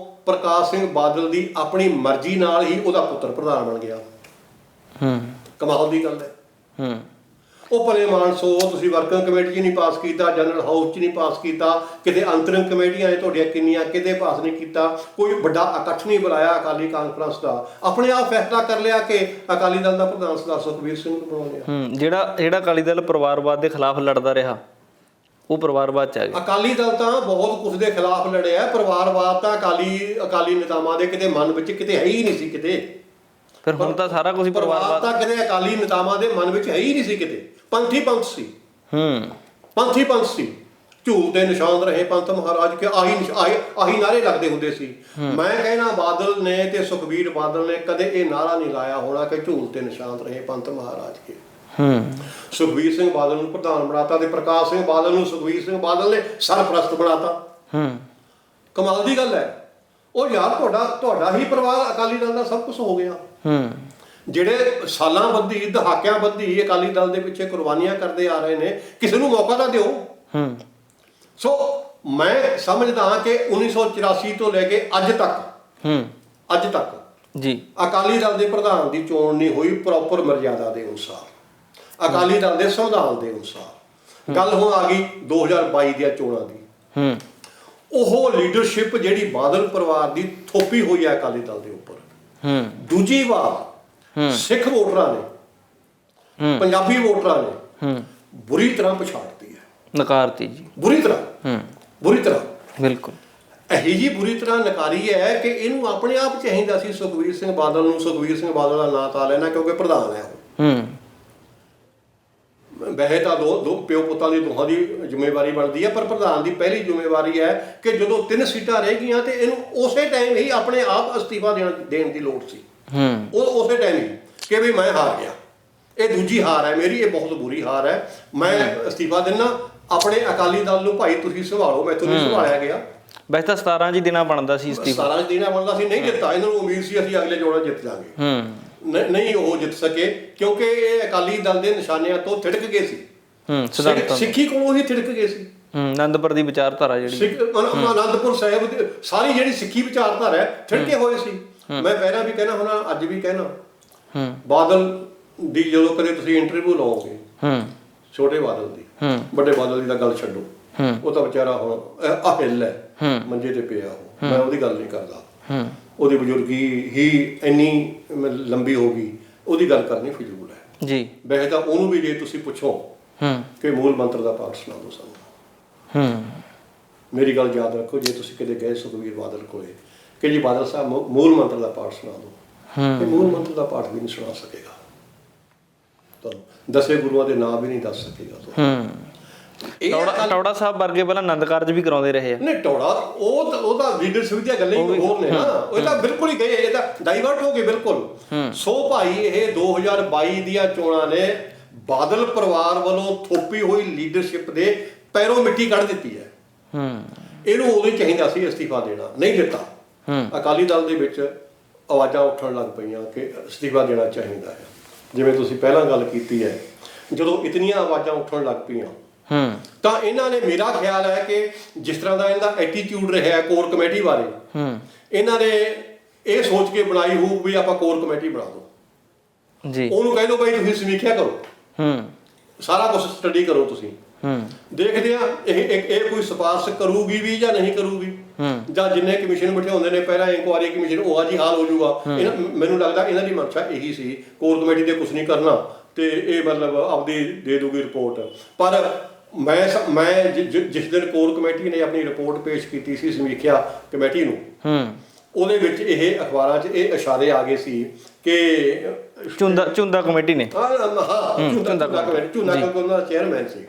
ਪ੍ਰਕਾਸ਼ ਸਿੰਘ ਬਾਦਲ ਦੀ ਆਪਣੀ ਮਰਜ਼ੀ ਨਾਲ ਹੀ ਉਹਦਾ ਪੁੱਤਰ ਪ੍ਰਧਾਨ ਬਣ ਗਿਆ। ਕਮਾਲ ਦੀ ਗੱਲ ਹੈ। ਉਹ ਭਲੇ ਮਾਨਸੋ ਤੁਸੀਂ ਵਰਕਿੰਗ ਕਮੇਟੀ 'ਚ ਨਹੀਂ ਪਾਸ ਕੀਤਾ, ਜਨਰਲ ਹਾਊਸ 'ਚ ਨਹੀਂ ਪਾਸ ਕੀਤਾ, ਕਿਤੇ ਅੰਤਰਿਮ ਕਮੇਟੀਆਂ ਤੁਹਾਡੀਆਂ ਕਿੰਨੀਆਂ ਕਿਤੇ ਪਾਸ ਨਹੀਂ ਕੀਤਾ, ਕੋਈ ਵੱਡਾ ਇਕੱਠ ਨਹੀਂ ਬੁਲਾਇਆ ਅਕਾਲੀ ਕਾਨਫਰੰਸ ਦਾ, ਆਪਣੇ ਆਪ ਫੈਸਲਾ ਕਰ ਲਿਆ ਕਿ ਅਕਾਲੀ ਦਲ ਦਾ ਪ੍ਰਧਾਨ ਸਰਦਾਰ ਸੁਖਬੀਰ ਸਿੰਘ ਨੂੰ ਬਣਾਉਣਾ। ਜਿਹੜਾ ਅਕਾਲੀ ਦਲ ਪਰਿਵਾਰਵਾਦ ਦੇ ਖਿਲਾਫ ਲੜਦਾ ਰਿਹਾ ਉਹ ਪਰਿਵਾਰਵਾਦ 'ਚ ਆ ਗਿਆ। ਅਕਾਲੀ ਦਲ ਤਾਂ ਬਹੁਤ ਕੁਝ ਦੇ ਖਿਲਾਫ ਲੜਿਆ, ਪਰਿਵਾਰਵਾਦ ਤਾਂ ਅਕਾਲੀ ਨੇਤਾਵਾਂ ਦੇ ਕਿਤੇ ਮਨ ਵਿੱਚ ਕਿਤੇ ਹੈ ਹੀ ਨਹੀਂ ਸੀ ਕਿਤੇ। ਫਿਰ ਹੁਣ ਤਾਂ ਸਾਰਾ ਕੁਝ ਪਰਿਵਾਰਵਾਦ ਤਾਂ ਕਿਤੇ ਅਕਾਲੀ ਨੇਤਾਵਾਂ ਦੇ ਮਨ ਵਿੱਚ ਹੈ ਹੀ ਨਹੀਂ ਸੀ ਕਿਤੇ। ਪੰਥੀ ਪੰਥ ਸੀ। ਪੰਥ ਹੀ ਪੰਥ ਸੀ, ਝੂਲ ਤੇ ਨਿਸ਼ਾਨ ਰਹੇ ਪੰਥ ਮਹਾਰਾਜ ਕੇ, ਆਹੀ ਨਾਰੇ ਲੱਗਦੇ ਹੁੰਦੇ ਸੀ। ਮੈਂ ਕਹਿਣਾ ਬਾਦਲ ਨੇ ਤੇ ਸੁਖਬੀਰ ਬਾਦਲ ਨੇ ਕਦੇ ਇਹ ਨਾਰਾ ਨਹੀਂ ਲਾਇਆ ਹੋਣਾ ਕਿ ਝੂਲ ਤੇ ਨਿਸ਼ਾਨ ਰਹੇ ਪੰਥ ਮਹਾਰਾਜ ਕੇ। ਸੁਖਬੀਰ ਸਿੰਘ ਬਾਦਲ ਨੂੰ ਪ੍ਰਧਾਨ ਬਣਾਤਾ ਤੇ ਪ੍ਰਕਾਸ਼ ਸਿੰਘ ਬਾਦਲ ਨੂੰ ਸੁਖਬੀਰ ਸਿੰਘ ਬਾਦਲ ਨੇ ਸਰਪ੍ਰਸਤ ਬਣਾਤਾ। ਕਮਾਲ ਦੀ ਗੱਲ ਹੈ। ਉਹ ਯਾਰ ਤੁਹਾਡਾ ਹੀ ਪਰਿਵਾਰ ਅਕਾਲੀ ਦਲ ਦਾ ਸਭ ਕੁਝ ਹੋ ਗਿਆ। ਜਿਹੜੇ ਸਾਲਾਂ ਬੱਧੀ ਦਹਾਕਿਆਂ ਬੱਧੀ ਅਕਾਲੀ ਦਲ ਦੇ ਪਿੱਛੇ ਕੁਰਬਾਨੀਆਂ ਕਰਦੇ ਆ ਰਹੇ ਨੇ, ਕਿਸੇ ਨੂੰ ਮੌਕਾ ਤਾਂ ਦਿਓ। ਸੋ ਮੈਂ ਸਮਝਦਾ ਹਾਂ ਕਿ 1984 ਤੋਂ ਲੈ ਕੇ ਅੱਜ ਤੱਕ ਜੀ ਅਕਾਲੀ ਦਲ ਦੇ ਪ੍ਰਧਾਨ ਦੀ ਚੋਣ ਨਹੀਂ ਹੋਈ ਪ੍ਰੋਪਰ ਮਰਜ਼ਾਦਾ ਦੇ ਅਨੁਸਾਰ, ਅਕਾਲੀ ਦਲ ਦੇ ਸੰਵਿਧਾਨ ਦੇ ਅਨੁਸਾਰ। ਗੱਲ ਹੁਣ ਆ ਗਈ 2022 ਦੀਆਂ ਚੋਣਾਂ ਦੀ। ਉਹ ਲੀਡਰਸ਼ਿਪ ਜਿਹੜੀ ਬਾਦਲ ਪਰਿਵਾਰ ਦੀ ਥੋਪੀ ਹੋਈ ਹੈ ਅਕਾਲੀ ਦਲ ਦੇ ਉੱਪਰ, ਦੂਜੀ ਵਾਰ ਸਿੱਖ ਵੋਟਰਾਂ ਨੇ, ਪੰਜਾਬੀ ਵੋਟਰਾਂ ਨੇ ਬੁਰੀ ਤਰ੍ਹਾਂ ਪਛਾੜਤੀ ਹੈ, ਨਕਾਰਤੀ ਜੀ, ਬੁਰੀ ਤਰ੍ਹਾਂ ਬਿਲਕੁਲ ਇਹੀ ਜੀ ਬੁਰੀ ਤਰ੍ਹਾਂ ਨਕਾਰੀ ਹੈ ਕਿ ਇਹਨੂੰ ਆਪਣੇ ਆਪ ਚਾਹੀਦਾ ਸੀ ਸੁਖਬੀਰ ਸਿੰਘ ਬਾਦਲ ਨੂੰ, ਸੁਖਬੀਰ ਸਿੰਘ ਬਾਦਲ ਦਾ ਨਾਂ ਤਾਂ ਲੈਣਾ ਕਿਉਂਕਿ ਪ੍ਰਧਾਨ ਹੈ ਉਹ। ਵੈਸੇ ਤਾਂ ਦੋ ਪਿਓ ਪੁੱਤਾਂ ਦੀ ਦੋਹਾਂ ਦੀ ਜ਼ਿੰਮੇਵਾਰੀ ਬਣਦੀ ਹੈ, ਪਰ ਪ੍ਰਧਾਨ ਦੀ ਪਹਿਲੀ ਜ਼ਿੰਮੇਵਾਰੀ ਹੈ ਕਿ ਜਦੋਂ 3 ਸੀਟਾਂ ਰਹਿ ਗਈਆਂ ਤੇ ਇਹਨੂੰ ਉਸੇ ਟਾਈਮ ਹੀ ਆਪਣੇ ਆਪ ਅਸਤੀਫਾ ਦੇਣ ਦੀ ਲੋੜ ਸੀ। ਉਹ ਉਸੇ ਟਾਈਮ ਹੀ ਕਿ ਵੀ ਮੈਂ ਹਾਰ ਗਿਆ, ਇਹ ਦੂਜੀ ਹਾਰ ਹੈ ਮੇਰੀ, ਇਹ ਬਹੁਤ ਬੁਰੀ ਹਾਰ ਹੈ, ਮੈਂ ਅਸਤੀਫਾ ਦਿੰਦਾ, ਆਪਣੇ ਅਕਾਲੀ ਦਲ ਨੂੰ ਭਾਈ ਤੁਸੀਂ ਸੰਭਾਲੋ, ਮੈਥੋਂ ਨਹੀਂ ਸੰਭਾਲਿਆ ਗਿਆ। ਵੈਸੇ ਤਾਂ 17 ਜੀ ਦਿਨਾਂ ਬਣਦਾ ਸੀ ਅਸਤੀਫਾ, 17 ਦਿਨਾਂ ਬਣਦਾ ਸੀ, ਨਹੀਂ ਦਿੱਤਾ। ਇਹਨਾਂ ਨੂੰ ਉਮੀਦ ਸੀ ਅਸੀਂ ਅਗਲੇ ਚੋਣਾਂ ਜਿੱਤ ਜਾਵਾਂਗੇ, ਨਹੀਂ ਉਹ ਜਿੱਤ ਸਕੇ ਕਿਉਂਕਿ ਇਹ ਅਕਾਲੀ ਦਲ ਦੇ ਨਿਸ਼ਾਨਿਆਂ ਤੋਂ ਥਿੜਕ ਗਏ ਸੀ, ਸਿੱਖੀ ਕੋਲੋਂ ਹੀ ਥਿੜਕ ਗਏ ਸੀ। ਆਨੰਦਪੁਰ ਦੀ ਵਿਚਾਰਧਾਰਾ ਜਿਹੜੀ ਆਨੰਦਪੁਰ ਸਾਹਿਬ ਦੀ ਸਾਰੀ ਜਿਹੜੀ ਸਿੱਖੀ ਵਿਚਾਰਧਾਰਾ ਹੈ ਥਿੜਕੇ ਹੋਏ ਸੀ। ਮੈਂ ਪਹਿਲਾਂ ਵੀ ਕਹਿਣਾ ਹੁਣ ਅੱਜ ਵੀ ਕਹਿਣਾ, ਬਾਦਲ ਦੀ ਜਦੋਂ ਕਦੇ ਤੁਸੀਂ ਇੰਟਰਵਿਊ ਲਓਗੇ, ਛੋਟੇ ਬਾਦਲ ਦੀ, ਵੱਡੇ ਬਾਦਲ ਦੀ ਤਾਂ ਗੱਲ ਛੱਡੋ, ਉਹ ਤਾਂ ਵਿਚਾਰਾ ਹੁਣ ਅਹਿਲ ਹੈ, ਮੰਜੇ ਤੇ ਪਿਆ ਉਹ, ਮੈਂ ਉਹਦੀ ਗੱਲ ਨਹੀਂ ਕਰਦਾ। ਉਹਦੀ ਬਜ਼ੁਰਗੀ ਹੀ ਇੰਨੀ ਲੰਬੀ ਹੋ ਗਈ, ਉਹਦੀ ਗੱਲ ਕਰਨੀ ਫਿਜ਼ੂਲ ਹੈ ਜੀ। ਵੈਸੇ ਤਾਂ ਉਹਨੂੰ ਵੀ ਜੇ ਤੁਸੀਂ ਪੁੱਛੋ ਕਿ ਮੂਲ ਮੰਤਰ ਦਾ ਪਾਠ ਸੁਣਾ ਦਿਓ ਸਾਨੂੰ, ਮੇਰੀ ਗੱਲ ਯਾਦ ਰੱਖੋ, ਜੇ ਤੁਸੀਂ ਕਿਤੇ ਗਏ ਸੁਖਬੀਰ ਬਾਦਲ ਕੋਲੇ ਕਿ ਜੀ ਬਾਦਲ ਸਾਹਿਬ ਮੂਲ ਮੰਤਰ ਦਾ ਪਾਠ ਸੁਣਾ ਦਿਓ, ਤੇ ਮੂਲ ਮੰਤਰ ਦਾ ਪਾਠ ਵੀ ਨਹੀਂ ਸੁਣਾ ਸਕੇਗਾ ਤੁਹਾਨੂੰ, 10 ਗੁਰੂਆਂ ਦੇ ਨਾਮ ਵੀ ਨਹੀਂ ਦੱਸ ਸਕੇਗਾ। ਟੌੜਾ ਸਾਹਿਬ ਵਰਗੇ ਪਹਿਲਾਂ ਆਨੰਦ ਕਾਰਜ ਵੀ ਕਰਾਉਂਦੇ ਰਹੇ ਆ। ਨਹੀਂ ਟੌੜਾ ਉਹ ਤਾਂ ਲੀਡਰਸ਼ਿਪ ਦੀਆਂ ਗੱਲਾਂ ਹੀ ਹੋਰ ਨੇ ਨਾ, ਉਹ ਤਾਂ ਬਿਲਕੁਲ ਹੀ ਗਏ, ਇਹ ਤਾਂ ਡਾਈਵਰਟ ਹੋ ਗਏ ਬਿਲਕੁਲ। ਸੋ ਭਾਈ ਇਹ 2022 ਦੀਆਂ ਚੋਣਾਂ ਨੇ ਬਾਦਲ ਪਰਿਵਾਰ ਵੱਲੋਂ ਥੋਪੀ ਹੋਈ ਲੀਡਰਸ਼ਿਪ ਦੇ ਪੈਰੋਂ ਮਿੱਟੀ ਕੱਢ ਦਿੱਤੀ ਹੈ। ਇਹਨੂੰ ਉਦੋਂ ਹੀ ਚਾਹੀਦਾ ਸੀ ਅਸਤੀਫਾ ਦੇਣਾ, ਨਹੀਂ ਦਿੱਤਾ। ਅਕਾਲੀ ਦਲ ਦੇ ਵਿੱਚ ਆਵਾਜ਼ਾਂ ਉੱਠਣ ਲੱਗ ਪਈਆਂ ਕਿ ਅਸਤੀਫਾ ਦੇਣਾ ਚਾਹੀਦਾ ਹੈ। ਜਿਵੇਂ ਤੁਸੀਂ ਪਹਿਲਾਂ ਗੱਲ ਕੀਤੀ ਹੈ, ਜਦੋਂ ਇਤਨੀਆਂ ਆਵਾਜ਼ਾਂ ਉੱਠਣ ਲੱਗ ਪਈਆਂ ਤਾਂ ਇਹਨਾਂ ਨੇ, ਮੇਰਾ ਖਿਆਲ ਹੈ ਕਿ ਜਿਸ ਤਰ੍ਹਾਂ ਦਾ ਇਹਨਾਂ ਦਾ ਐਟੀਟਿਊਡ ਰਿਹਾ ਕੋਰ ਕਮੇਟੀ ਬਾਰੇ, ਇਹਨਾਂ ਨੇ ਇਹ ਸੋਚ ਕੇ ਬਣਾਈ ਹੋਊ ਵੀ ਆਪਾਂ ਕੋਰ ਕਮੇਟੀ ਬਣਾ ਦਿਓ ਜੀ, ਉਹਨੂੰ ਕਹਿ ਦਿਓ ਭਾਈ ਤੁਸੀਂ ਸਮੀਖਿਆ ਕਰੋ, ਸਾਰਾ ਕੁਝ ਸਟੱਡੀ ਕਰੋ ਤੁਸੀਂ, ਦੇਖਦੇ ਆ ਇਹ ਕੋਈ ਸਿਫਾਰਿਸ਼ ਕਰੂਗੀ ਵੀ ਜਾਂ ਨਹੀਂ ਕਰੂਗੀ, ਜਾਂ ਜਿੰਨੇ ਕਮਿਸ਼ਨ ਬਿਠਾਉਂਦੇ ਨੇ ਪਹਿਲਾਂ ਇਨਕੁਆਇਰੀ ਕਮਿਸ਼ਨ, ਉਹ ਅੱਜ ਹੀ ਹਾਲ ਹੋ ਜਾਊਗਾ। ਮੈਨੂੰ ਲੱਗਦਾ ਇਹਨਾਂ ਦੀ ਮਨਸ਼ਾ ਇਹੀ ਸੀ, ਕੋਰ ਕਮੇਟੀ ਦੇ ਕੁਝ ਨਹੀਂ ਕਰਨਾ ਤੇ ਇਹ ਮਤਲਬ ਆਪਦੀ ਦੇ ਦੂਗੀ ਰਿਪੋਰਟ। ਪਰ ਮੈਂ ਜਿਸ ਦਿਨ ਕੋਰ ਕਮੇਟੀ ਨੇ ਆਪਣੀ ਰਿਪੋਰਟ ਪੇਸ਼ ਕੀਤੀ ਸੀ ਸਮੀਖਿਆ ਕਮੇਟੀ ਨੂੰ, ਉਹਦੇ ਵਿੱਚ ਇਹ ਅਖਬਾਰਾਂ 'ਚ ਇਹ ਇਸ਼ਾਰੇ ਆ ਗਏ ਸੀ ਕਿ ਝੁੰਦਾ ਕਮੇਟੀ ਨੇ, ਝੁੰਦਾ ਕਮੇਟੀ ਦਾ ਚੇਅਰਮੈਨ ਸੀ,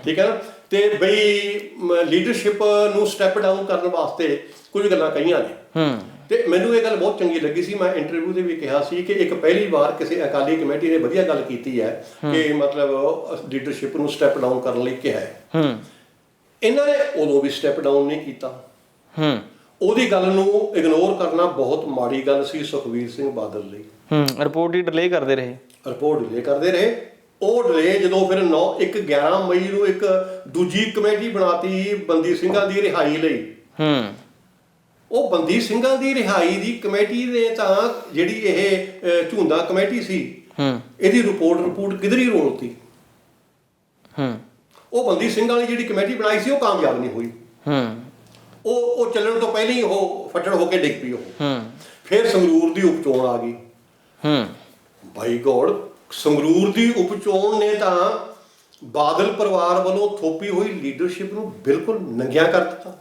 ਠੀਕ ਹੈ ਨਾ, ਤੇ ਬਈ ਲੀਡਰਸ਼ਿਪ ਨੂੰ ਸਟੈਪ ਡਾਊਨ ਕਰਨ ਵਾਸਤੇ ਕੁਝ ਗੱਲਾਂ ਕਹੀਆਂ ਨੇ। ਤੇ ਮੈਨੂੰ ਇਹ ਗੱਲ ਬਹੁਤ ਚੰਗੀ ਲੱਗੀ ਸੀ, ਮੈਂ ਇੰਟਰਵਿਊ ਦੇ ਵੀ ਕਿਹਾ ਸੀ ਕਿ ਇੱਕ ਪਹਿਲੀ ਵਾਰ ਕਿਸੇ ਅਕਾਲੀ ਕਮੇਟੀ ਨੇ ਵਧੀਆ ਗੱਲ ਕੀਤੀ ਹੈ ਕਿ ਮਤਲਬ ਲੀਡਰਸ਼ਿਪ ਨੂੰ ਸਟੈਪ ਡਾਊਨ ਕਰਨ ਲਈ ਕਿਹਾ ਹੈ। ਇਹਨਾਂ ਨੇ ਉਦੋਂ ਵੀ ਸਟੈਪ ਡਾਊਨ ਨਹੀਂ ਕੀਤਾ। ਉਹਦੀ ਗੱਲ ਨੂੰ ਇਗਨੋਰ ਕਰਨਾ ਬਹੁਤ ਮਾੜੀ ਗੱਲ ਸੀ ਸੁਖਬੀਰ ਸਿੰਘ ਬਾਦਲ ਲਈ। ਰਿਪੋਰਟ ਹੀ ਡਿਲੇ ਕਰਦੇ ਰਹੇ। ਉਹ ਡਿਲੇ ਜਦੋਂ ਫਿਰ 11 ਮਈ ਨੂੰ ਇੱਕ ਦੂਜੀ ਕਮੇਟੀ ਬਣਾਤੀ ਬੰਦੀ ਸਿੰਘਾਂ ਦੀ ਰਿਹਾਈ ਲਈ, ਉਹ ਬੰਦੀ ਸਿੰਘਾਂ ਦੀ ਰਿਹਾਈ ਦੀ ਕਮੇਟੀ ਨੇ ਤਾਂ ਜਿਹੜੀ ਇਹ ਝੁੰਦਾ ਕਮੇਟੀ ਸੀ, ਇਹਦੀ ਰਿਪੋਰਟ ਕਿਧਰ ਹੀ ਰੋਲਤੀ। ਉਹ ਬੰਦੀ ਸਿੰਘਾਂ ਵਾਲੀ ਜਿਹੜੀ ਕਮੇਟੀ ਬਣਾਈ ਸੀ ਉਹ ਕਾਮਯਾਬ ਨਹੀਂ ਹੋਈ। ਉਹ ਚੱਲਣ ਤੋਂ ਪਹਿਲਾਂ ਹੀ ਉਹ ਫੱਟੜ ਹੋ ਕੇ ਡਿੱਗ ਪਈ। ਉਹ ਫਿਰ ਸੰਗਰੂਰ ਦੀ ਉਪਚੋਣ ਆ ਗਈ। ਬਾਈ ਗੋਡ, ਸੰਗਰੂਰ ਦੀ ਉਪਚੋਣ ਨੇ ਤਾਂ ਬਾਦਲ ਪਰਿਵਾਰ ਵੱਲੋਂ ਥੋਪੀ ਹੋਈ ਲੀਡਰਸ਼ਿਪ ਨੂੰ ਬਿਲਕੁਲ ਨੰਗਿਆ ਕਰ ਦਿੱਤਾ।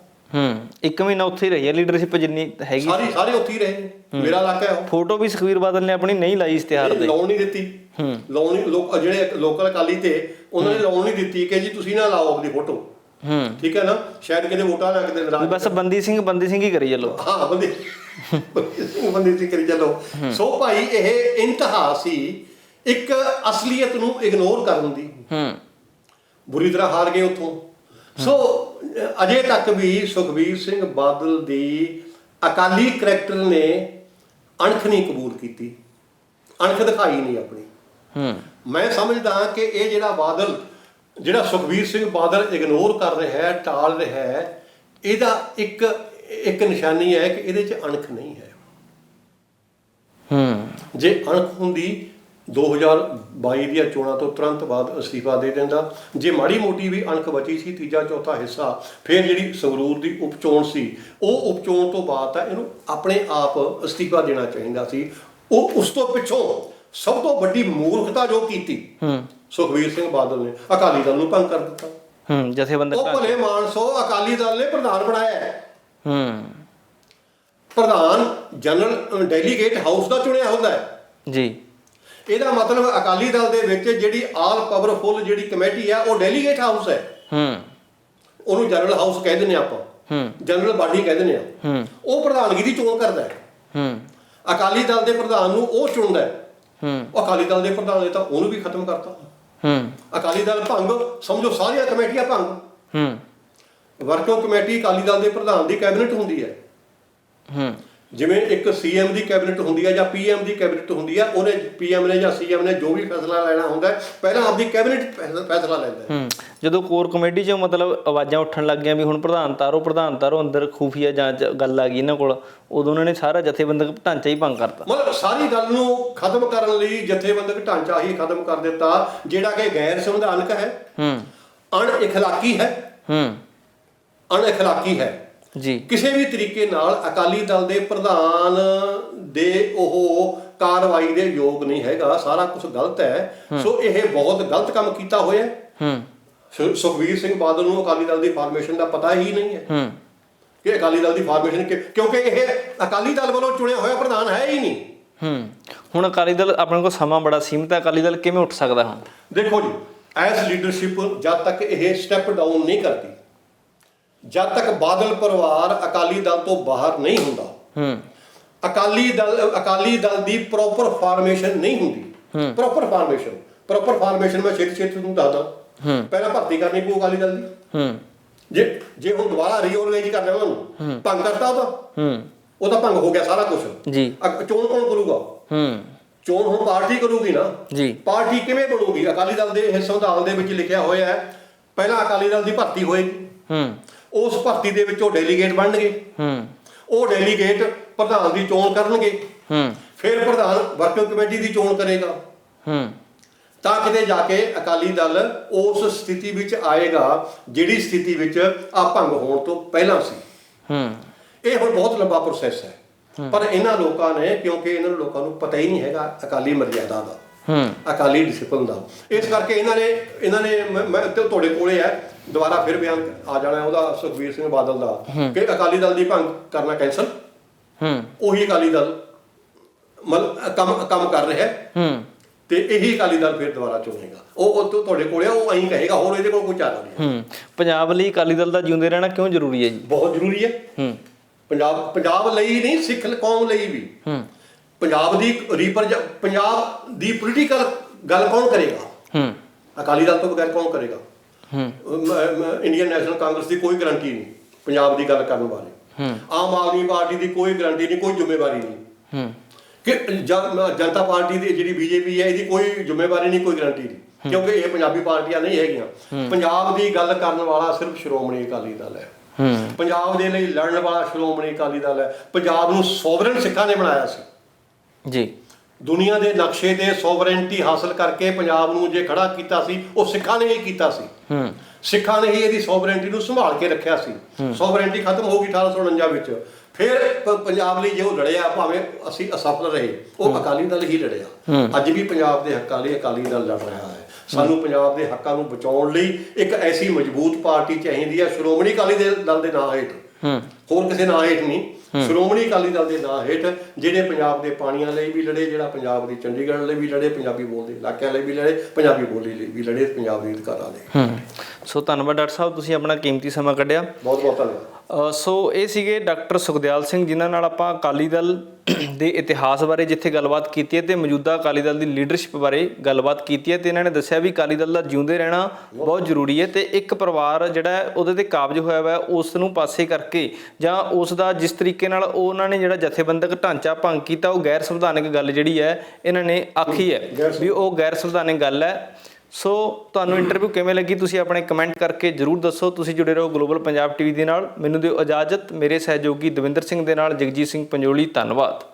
1 ਮਹੀਨਾ ਉੱਥੇ ਹੀ ਰਹੀ ਹੈ ਲੀਡਰਸ਼ਿਪ ਜਿੰਨੀ ਹੈਗੀ। ਸਾਰੇ ਉੱਥੇ ਹੀ ਰਹੇ ਨੇ। ਮੇਰਾ ਇਲਾਕਾ ਹੈ ਉਹ। ਫੋਟੋ ਵੀ ਸੁਖਬੀਰ ਬਾਦਲ ਨੇ ਆਪਣੀ ਨਹੀਂ ਲਾਈ ਇਸ਼ਤਿਹਾਰ ਤੇ, ਲਾਉਣ ਨਹੀਂ ਦਿੱਤੀ। ਲਾਉਣ ਲੋਕ ਜਿਹੜੇ ਲੋਕਲ ਅਕਾਲੀ ਤੇ ਉਹਨਾਂ ਨੇ ਲਾਉਣ ਨਹੀਂ ਦਿੱਤੀ ਕਿ ਜੀ ਤੁਸੀਂ ਨਾ ਲਾਓ ਆਪਣੀ ਫੋਟੋ। ਠੀਕ ਹੈ ਨਾ, ਸ਼ਾਇਦ ਕਿਤੇ ਵੋਟਾਂ ਲੱਗ ਦੇ ਨਾਰਾਜ਼, ਬਸ ਬੰਦੀ ਸਿੰਘ ਹੀ ਕਰੀ ਚੱਲੋ। ਹਾਂ ਬੰਦੀ ਸਿੰਘ ਕਰੀ ਚੱਲੋ। ਸੋ ਭਾਈ ਇਹ ਇੰਤਹਾ ਸੀ ਇੱਕ ਅਸਲੀਅਤ ਨੂੰ ਇਗਨੋਰ ਕਰਨ ਦੀ। ਬੁਰੀ ਤਰ੍ਹਾਂ ਹਾਰ ਗਏ ਉੱਥੋਂ। ਸੋ ਅਜੇ ਤੱਕ ਵੀ ਸੁਖਬੀਰ ਸਿੰਘ ਬਾਦਲ ਦੀ ਅਕਾਲੀ ਕਰੈਕਟਰ ਨੇ ਅਣਖ ਨਹੀਂ ਕਬੂਲ ਕੀਤੀ, ਅਣਖ ਦਿਖਾਈ ਨਹੀਂ ਆਪਣੀ। ਮੈਂ ਸਮਝਦਾ ਕਿ ਇਹ ਜਿਹੜਾ ਸੁਖਬੀਰ ਸਿੰਘ ਬਾਦਲ ਇਗਨੋਰ ਕਰ ਰਿਹਾ ਹੈ, ਟਾਲ ਰਿਹਾ ਹੈ, ਇਹਦਾ ਇੱਕ ਨਿਸ਼ਾਨੀ ਹੈ ਕਿ ਇਹਦੇ 'ਚ ਅਣਖ ਨਹੀਂ ਹੈ। ਜੇ ਅਣਖ ਹੁੰਦੀ 2022 ਦੀਆਂ ਚੋਣਾਂ ਤੋਂ ਤੁਰੰਤ ਬਾਅਦ ਅਸਤੀਫਾ ਦੇ ਦਿੰਦਾ। ਜੇ ਮਾੜੀ ਮੋਟੀ ਵੀ ਅਣਖ ਬਚੀ ਸੀ, ਤੀਜਾ ਚੌਥਾ ਹਿੱਸਾ, ਫਿਰ ਜਿਹੜੀ ਸੰਗਰੂਰ ਦੀ ਉਪਚੋਣ ਸੀ, ਉਹ ਉਪਚੋਣ ਤੋਂ ਬਾਅਦ ਤਾਂ ਇਹਨੂੰ ਆਪਣੇ ਆਪ ਅਸਤੀਫਾ ਦੇਣਾ ਚਾਹੀਦਾ ਸੀ। ਉਹ ਉਸ ਤੋਂ ਪਿੱਛੋਂ ਸਭ ਤੋਂ ਵੱਡੀ ਮੂਰਖਤਾ ਜੋ ਕੀਤੀ ਸੁਖਬੀਰ ਸਿੰਘ ਬਾਦਲ ਨੇ, ਅਕਾਲੀ ਦਲ ਨੂੰ ਭੰਗ ਕਰ ਦਿੱਤਾ। ਜਥੇਬੰਦਕ ਉਹ ਭਲੇ ਮਾਨਸੋ ਅਕਾਲੀ ਦਲ ਨੇ ਪ੍ਰਧਾਨ ਬਣਾਇਆ ਹੈ। ਪ੍ਰਧਾਨ ਜਨਰਲ ਡੈਲੀਗੇਟ ਹਾਊਸ ਦਾ ਚੁਣਿਆ ਹੁੰਦਾ ਹੈ ਜੀ। ਇਹਦਾ ਮਤਲਬ ਅਕਾਲੀ ਦਲ ਦੇ ਵਿੱਚ ਜਿਹੜੀ ਆਲ ਪਾਵਰਫੁਲ ਜਿਹੜੀ ਕਮੇਟੀ ਆ ਉਹ ਡੈਲੀਗੇਟ ਹਾਊਸ ਹੈ। ਉਹਨੂੰ ਜਨਰਲ ਹਾਊਸ ਕਹਿ ਦਿੰਦੇ ਆਪਾਂ, ਜਨਰਲ ਬਾਡੀ ਕਹਿ ਦਿੰਦੇ ਆ। ਉਹ ਪ੍ਰਧਾਨਗੀ ਦੀ ਚੋਣ ਕਰਦਾ ਹੈ। ਅਕਾਲੀ ਦਲ ਦੇ ਪ੍ਰਧਾਨ ਨੂੰ ਉਹ ਚੁਣਦਾ ਹੈ। ਅਕਾਲੀ ਦਲ ਦੇ ਪ੍ਰਧਾਨ ਨੇ ਤਾਂ ਉਹਨੂੰ ਵੀ ਖਤਮ ਕਰਤਾ। ਅਕਾਲੀ ਦਲ ਭੰਗ, ਸਮਝੋ ਸਾਰੀਆਂ ਕਮੇਟੀਆਂ ਭੰਗ। ਵਰਕਿੰਗ ਕਮੇਟੀ ਅਕਾਲੀ ਦਲ ਦੇ ਪ੍ਰਧਾਨ ਦੀ ਕੈਬਨਿਟ ਹੁੰਦੀ ਹੈ। ਜਿਵੇਂ ਇੱਕ ਸੀਐਮ ਦੀ ਕੈਬਨਿਟ ਹੁੰਦੀ ਹੈ ਜਾਂ ਪੀਐਮ ਦੀ ਕੈਬਨਿਟ ਹੁੰਦੀ ਹੈ, ਉਹਨੇ ਪੀਐਮ ਨੇ ਜਾਂ ਸੀਐਮ ਨੇ ਜੋ ਵੀ ਫੈਸਲਾ ਲੈਣਾ ਹੁੰਦਾ ਹੈ ਪਹਿਲਾਂ ਆਪਦੀ ਕੈਬਨਿਟ ਫੈਸਲਾ ਲੈਂਦਾ ਹੈ। ਜਦੋਂ ਕੋਰ ਕਮੇਟੀ 'ਚ ਮਤਲਬ ਆਵਾਜ਼ਾਂ ਉੱਠਣ ਲੱਗ ਗਈਆਂ ਵੀ ਹੁਣ ਪ੍ਰਧਾਨ ਤਾਰੋ, ਅੰਦਰ ਖੂਫੀਆ ਜਾਂਚ ਗੱਲ ਆ ਗਈ ਇਹਨਾਂ ਕੋਲ, ਉਦੋਂ ਉਹਨਾਂ ਨੇ ਸਾਰਾ ਜਥੇਬੰਦਕ ਢਾਂਚਾ ਹੀ ਭੰਗ ਕਰਤਾ। ਮਤਲਬ ਸਾਰੀ ਗੱਲ ਨੂੰ ਖਤਮ ਕਰਨ ਲਈ ਜਥੇਬੰਦਕ ਢਾਂਚਾ ਹੀ ਖਤਮ ਕਰ ਦਿੱਤਾ, ਜਿਹੜਾ ਕਿ ਗੈਰ ਸੰਵਿਧਾਨਕ ਹੈ, ਅਣ-ਇਖਲਾਕੀ ਹੈ ਜੀ। ਕਿਸੇ ਵੀ ਤਰੀਕੇ ਨਾਲ ਅਕਾਲੀ ਦਲ ਦੇ ਪ੍ਰਧਾਨ ਦੇ ਉਹ ਕਾਰਵਾਈ ਦੇ ਯੋਗ ਨਹੀਂ ਹੈਗਾ। ਸਾਰਾ ਕੁਝ ਗਲਤ ਹੈ। ਸੋ ਇਹ ਬਹੁਤ ਗਲਤ ਕੰਮ ਕੀਤਾ ਹੋਇਆ। ਸੁਖਬੀਰ ਸਿੰਘ ਬਾਦਲ ਨੂੰ ਅਕਾਲੀ ਦਲ ਦੀ ਫਾਰਮੇਸ਼ਨ ਦਾ ਪਤਾ ਹੀ ਨਹੀਂ ਹੈ ਕਿ ਅਕਾਲੀ ਦਲ ਦੀ ਫਾਰਮੇਸ਼ਨ, ਕਿਉਂਕਿ ਇਹ ਅਕਾਲੀ ਦਲ ਵੱਲੋਂ ਚੁਣਿਆ ਹੋਇਆ ਪ੍ਰਧਾਨ ਹੈ ਹੀ ਨਹੀਂ। ਹੁਣ ਅਕਾਲੀ ਦਲ ਆਪਣੇ ਕੋਲ ਸਮਾਂ ਬੜਾ ਸੀਮਿਤ ਹੈ, ਅਕਾਲੀ ਦਲ ਕਿਵੇਂ ਉੱਠ ਸਕਦਾ ਹੁਣ? ਦੇਖੋ ਜੀ, ਐਸ ਲੀਡਰਸ਼ਿਪ ਜਦ ਤੱਕ ਇਹ ਸਟੈਪ ਡਾਊਨ ਨਹੀਂ ਕਰਦੀ, ਜਦ ਤੱਕ ਬਾਦਲ ਪਰਿਵਾਰ ਅਕਾਲੀ ਦਲ ਤੋਂ ਬਾਹਰ ਨਹੀਂ ਹੁੰਦਾ, ਅਕਾਲੀ ਦਲ ਦੀ ਪ੍ਰੋਪਰ ਫਾਰਮੇਸ਼ਨ ਨਹੀਂ ਹੁੰਦੀ। ਪ੍ਰੋਪਰ ਫਾਰਮੇਸ਼ਨ ਮੈਂ ਛੇਤੀ ਤੁਹਾਨੂੰ ਦੱਸਦਾ। ਪਹਿਲਾਂ ਭਰਤੀ ਕਰਨੀ ਪਊ ਅਕਾਲੀ ਦਲ ਦੀ। ਜੇ ਹੁਣ ਦੁਬਾਰਾ ਰੀਆਰਗੇਨਾਈਜ਼ ਕਰਨਾ ਉਹਨਾਂ ਨੂੰ, ਭੰਗ ਕਰਤਾ ਉਹਦਾ ਭੰਗ ਹੋ ਗਿਆ ਸਾਰਾ ਕੁਝ ਜੀ। ਚੋਣ ਕੌਣ ਕਰੂਗਾ? ਚੋਣ ਹੁਣ ਪਾਰਟੀ ਕਰੂਗੀ ਨਾ ਜੀ। ਪਾਰਟੀ ਕਿਵੇਂ ਬਣੂਗੀ? ਅਕਾਲੀ ਦਲ ਦੇ ਸੰਵਿਧਾਨ ਦੇ ਵਿੱਚ ਲਿਖਿਆ ਹੋਇਆ ਹੈ ਪਹਿਲਾਂ ਅਕਾਲੀ ਦਲ ਦੀ ਭਰਤੀ ਹੋਏਗੀ, ਉਸ ਭਰਤੀ ਦੇ ਵਿੱਚ ਉਹ ਡੈਲੀਗੇਟ ਬਣਨਗੇ, ਉਹ ਡੈਲੀਗੇਟ ਪ੍ਰਧਾਨ ਦੀ ਚੋਣ ਕਰਨਗੇ, ਫਿਰ ਪ੍ਰਧਾਨ ਵਰਕਿੰਗ ਕਮੇਟੀ ਦੀ ਚੋਣ ਕਰੇਗਾ, ਤਾਂ ਕਿਤੇ ਜਾ ਕੇ ਅਕਾਲੀ ਦਲ ਉਸ ਸਥਿਤੀ ਵਿੱਚ ਆਏਗਾ ਜਿਹੜੀ ਸਥਿਤੀ ਵਿੱਚ ਆ ਭੰਗ ਹੋਣ ਤੋਂ ਪਹਿਲਾਂ ਸੀ। ਇਹ ਹੁਣ ਬਹੁਤ ਲੰਬਾ ਪ੍ਰੋਸੈਸ ਹੈ, ਪਰ ਇਹਨਾਂ ਲੋਕਾਂ ਨੇ, ਕਿਉਂਕਿ ਇਹਨਾਂ ਲੋਕਾਂ ਨੂੰ ਪਤਾ ਹੀ ਨਹੀਂ ਹੈਗਾ ਅਕਾਲੀ ਮਰਜ਼ਾਦਾ ਦਾ, ਅਕਾਲੀ ਡਿਸਿਪਲਿਨ ਦਾ, ਇਸ ਕਰਕੇ ਇਹਨਾਂ ਨੇ ਮੈਂ ਤੁਹਾਡੇ ਕੋਲੇ ਹੈ ਦੁਬਾਰਾ ਫਿਰ ਬਿਆਨ ਆ ਜਾਣਾ ਉਹਦਾ ਸੁਖਬੀਰ ਸਿੰਘ ਬਾਦਲ ਦਾ ਕਿ ਅਕਾਲੀ ਦਲ ਦੀ ਭੰਗ ਕਰਨਾ ਕੈਂਸਲ। ਉਹੀ ਅਕਾਲੀ ਦਲ ਮਤਲਬ ਕੰਮ ਕਰ ਰਿਹਾ ਤੇ ਇਹੀ ਅਕਾਲੀ ਦਲ ਫਿਰ ਦੁਬਾਰਾ ਚੁਣੇਗਾ। ਉਹ ਤੁਹਾਡੇ ਕੋਲੇ ਉਹ ਐਂ ਕਹੇਗਾ, ਹੋਰ ਇਹਦੇ ਕੋਲ ਕੋਈ ਚਾਰਾ ਨਹੀਂ। ਪੰਜਾਬ ਲਈ ਅਕਾਲੀ ਦਲ ਦਾ ਜਿਉਂਦੇ ਰਹਿਣਾ ਕਿਉਂ ਜ਼ਰੂਰੀ ਹੈ ਜੀ? ਬਹੁਤ ਜ਼ਰੂਰੀ ਹੈ। ਪੰਜਾਬ ਲਈ ਨਹੀਂ, ਸਿੱਖ ਕੌਮ ਲਈ ਵੀ। ਪੰਜਾਬ ਦੀ ਪੋਲੀਟੀਕਲ ਗੱਲ ਕੌਣ ਕਰੇਗਾ? ਅਕਾਲੀ ਦਲ ਤੋਂ ਬਗੈਰ ਕੌਣ ਕਰੇਗਾ? ਇੰਡੀਅਨ ਨੈਸ਼ਨਲ ਕਾਂਗਰਸ ਦੀ ਕੋਈ ਗਰੰਟੀ ਨਹੀਂ ਪੰਜਾਬ ਦੀ ਗੱਲ ਕਰਨ ਬਾਰੇ। ਆਮ ਆਦਮੀ ਪਾਰਟੀ ਦੀ ਕੋਈ ਗਰੰਟੀ ਨਹੀਂ, ਕੋਈ ਜ਼ਿੰਮੇਵਾਰੀ ਨਹੀਂ। ਕਿ ਜਨਤਾ ਪਾਰਟੀ ਦੀ ਜਿਹੜੀ ਬੀਜੇਪੀ ਹੈ ਇਹਦੀ ਕੋਈ ਜ਼ਿੰਮੇਵਾਰੀ ਨਹੀਂ, ਕੋਈ ਗਰੰਟੀ ਨਹੀਂ, ਕਿਉਂਕਿ ਇਹ ਪੰਜਾਬੀ ਪਾਰਟੀਆਂ ਨਹੀਂ ਹੈਗੀਆਂ। ਪੰਜਾਬ ਦੀ ਗੱਲ ਕਰਨ ਵਾਲਾ ਸਿਰਫ ਸ਼੍ਰੋਮਣੀ ਅਕਾਲੀ ਦਲ ਹੈ। ਪੰਜਾਬ ਦੇ ਲਈ ਲੜਨ ਵਾਲਾ ਸ਼੍ਰੋਮਣੀ ਅਕਾਲੀ ਦਲ ਹੈ। ਪੰਜਾਬ ਨੂੰ ਸੋਵਰਨ ਸਿੱਖਾਂ ਨੇ ਬਣਾਇਆ ਸੀ ਜੀ। ਦੁਨੀਆ ਦੇ ਨਕਸ਼ੇ ਤੇ ਸੋਵਰੈਂਟੀ ਹਾਸਲ ਕਰਕੇ ਪੰਜਾਬ ਨੂੰ ਜੇ ਖੜਾ ਕੀਤਾ ਸੀ ਉਹ ਸਿੱਖਾਂ ਨੇ ਹੀ ਕੀਤਾ ਸੀ। ਸਿੱਖਾਂ ਨੇ ਹੀ ਇਹਦੀ ਸੋਵਰੈਂਟੀ ਨੂੰ ਸੰਭਾਲ ਕੇ ਰੱਖਿਆ ਸੀ। ਸੋਵਰੈਂਟੀ ਖਤਮ ਹੋ ਗਈ 1849 ਵਿੱਚ। ਫਿਰ ਪੰਜਾਬ ਲਈ ਜੇ ਉਹ ਲੜਿਆ, ਭਾਵੇਂ ਅਸੀਂ ਅਸਫਲ ਰਹੇ, ਉਹ ਅਕਾਲੀ ਦਲ ਹੀ ਲੜਿਆ। ਅੱਜ ਵੀ ਪੰਜਾਬ ਦੇ ਹੱਕਾਂ ਲਈ ਅਕਾਲੀ ਦਲ ਲੜ ਰਿਹਾ ਹੈ। ਸਾਨੂੰ ਪੰਜਾਬ ਦੇ ਹੱਕਾਂ ਨੂੰ ਬਚਾਉਣ ਲਈ ਇੱਕ ਐਸੀ ਮਜ਼ਬੂਤ ਪਾਰਟੀ ਚਾਹੀਦੀ ਹੈ, ਸ਼੍ਰੋਮਣੀ ਅਕਾਲੀ ਦਲ ਦੇ ਨਾਂ ਹੇਠ, ਹੋਰ ਕਿਸੇ ਨਾਂ ਹੇਠ ਨਹੀਂ, ਸ਼੍ਰੋਮਣੀ ਅਕਾਲੀ ਦਲ ਦੇ ਨਾਂ ਹੇਠ, ਜਿਹੜੇ ਪੰਜਾਬ ਦੇ ਪਾਣੀਆਂ ਲਈ ਵੀ ਲੜੇ, ਜਿਹੜਾ ਪੰਜਾਬ ਦੀ ਚੰਡੀਗੜ੍ਹ ਲਈ ਵੀ ਲੜੇ, ਪੰਜਾਬੀ ਬੋਲਦੇ ਇਲਾਕਿਆਂ ਲਈ ਵੀ ਲੜੇ, ਪੰਜਾਬੀ ਬੋਲੀ ਲਈ ਵੀ ਲੜੇ, ਪੰਜਾਬ ਦੇ ਅਧਿਕਾਰਾਂ ਲਈ। ਸੋ ਧੰਨਵਾਦ ਡਾਕਟਰ ਸਾਹਿਬ, ਤੁਸੀਂ ਆਪਣਾ ਕੀਮਤੀ ਸਮਾਂ ਕੱਢਿਆ। ਬਹੁਤ ਬਹੁਤ ਧੰਨਵਾਦ। ਸੋ ਇਹ ਸੀਗੇ ਡਾਕਟਰ ਸੁਖਦਿਆਲ ਸਿੰਘ, ਜਿਨ੍ਹਾਂ ਨਾਲ ਆਪਾਂ ਅਕਾਲੀ ਦਲ ਦੇ ਇਤਿਹਾਸ ਬਾਰੇ ਜਿੱਥੇ ਗੱਲਬਾਤ ਕੀਤੀ ਹੈ ਤੇ ਮੌਜੂਦਾ ਅਕਾਲੀ ਦਲ ਦੀ ਲੀਡਰਸ਼ਿਪ ਬਾਰੇ ਗੱਲਬਾਤ ਕੀਤੀ ਹੈ, ਤੇ ਇਹਨਾਂ ਨੇ ਦੱਸਿਆ ਵੀ ਅਕਾਲੀ ਦਲ ਦਾ ਜਿਉਂਦੇ ਰਹਿਣਾ ਬਹੁਤ ਜ਼ਰੂਰੀ ਹੈ, ਤੇ ਇੱਕ ਪਰਿਵਾਰ ਜਿਹੜਾ ਉਹਦੇ ਤੇ ਕਾਬਜ਼ ਹੋਇਆ ਵਾ ਉਸ ਨੂੰ ਪਾਸੇ ਕਰਕੇ ਜਾਂ ਉਸ ਦਾ ਜਿਸ ਤਰੀਕੇ ਨਾਲ ਉਹਨਾਂ ਨੇ ਜਿਹੜਾ ਜਥੇਬੰਦਕ ਢਾਂਚਾ ਭੰਗ ਕੀਤਾ, ਉਹ ਗੈਰ ਸੰਵਿਧਾਨਕ ਗੱਲ ਜਿਹੜੀ ਹੈ ਇਹਨਾਂ ਨੇ ਆਖੀ ਹੈ ਵੀ ਉਹ ਗੈਰ ਸੰਵਿਧਾਨਕ ਗੱਲ ਹੈ। ਸੋ ਤੁਹਾਨੂੰ ਇੰਟਰਵਿਊ ਕਿਵੇਂ ਲੱਗੀ, ਤੁਸੀਂ ਆਪਣੇ ਕਮੈਂਟ ਕਰਕੇ ਜ਼ਰੂਰ ਦੱਸੋ। ਤੁਸੀਂ ਜੁੜੇ ਰਹੋ ਗਲੋਬਲ ਪੰਜਾਬ ਟੀਵੀ ਦੇ ਨਾਲ। ਮੈਨੂੰ ਦਿਓ ਇਜਾਜ਼ਤ, ਮੇਰੇ ਸਹਿਯੋਗੀ ਦਵਿੰਦਰ ਸਿੰਘ ਦੇ ਨਾਲ ਜਗਜੀਤ ਸਿੰਘ ਪੰਜੋਲੀ। ਧੰਨਵਾਦ।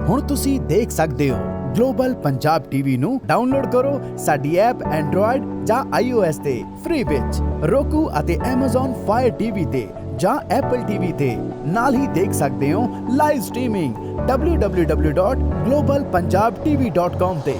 ਹੁਣ ਤੁਸੀਂ ਦੇਖ ਸਕਦੇ ਹੋ ਗਲੋਬਲ ਪੰਜਾਬ ਟੀਵੀ ਨੂੰ ਡਾਊਨਲੋਡ ਕਰੋ ਸਾਡੀ ਐਪ ਐਂਡਰੋਇਡ ਜਾਂ iOS ਤੇ ਫ੍ਰੀ ਵਿੱਚ, roku ਅਤੇ Amazon Fire TV ਤੇ ਜਾਂ Apple TV ਤੇ। ਨਾਲ ਹੀ ਦੇਖ ਸਕਦੇ ਹੋ ਲਾਈਵ ਸਟ੍ਰੀਮਿੰਗ www.globalpunjabtv.com ਤੇ।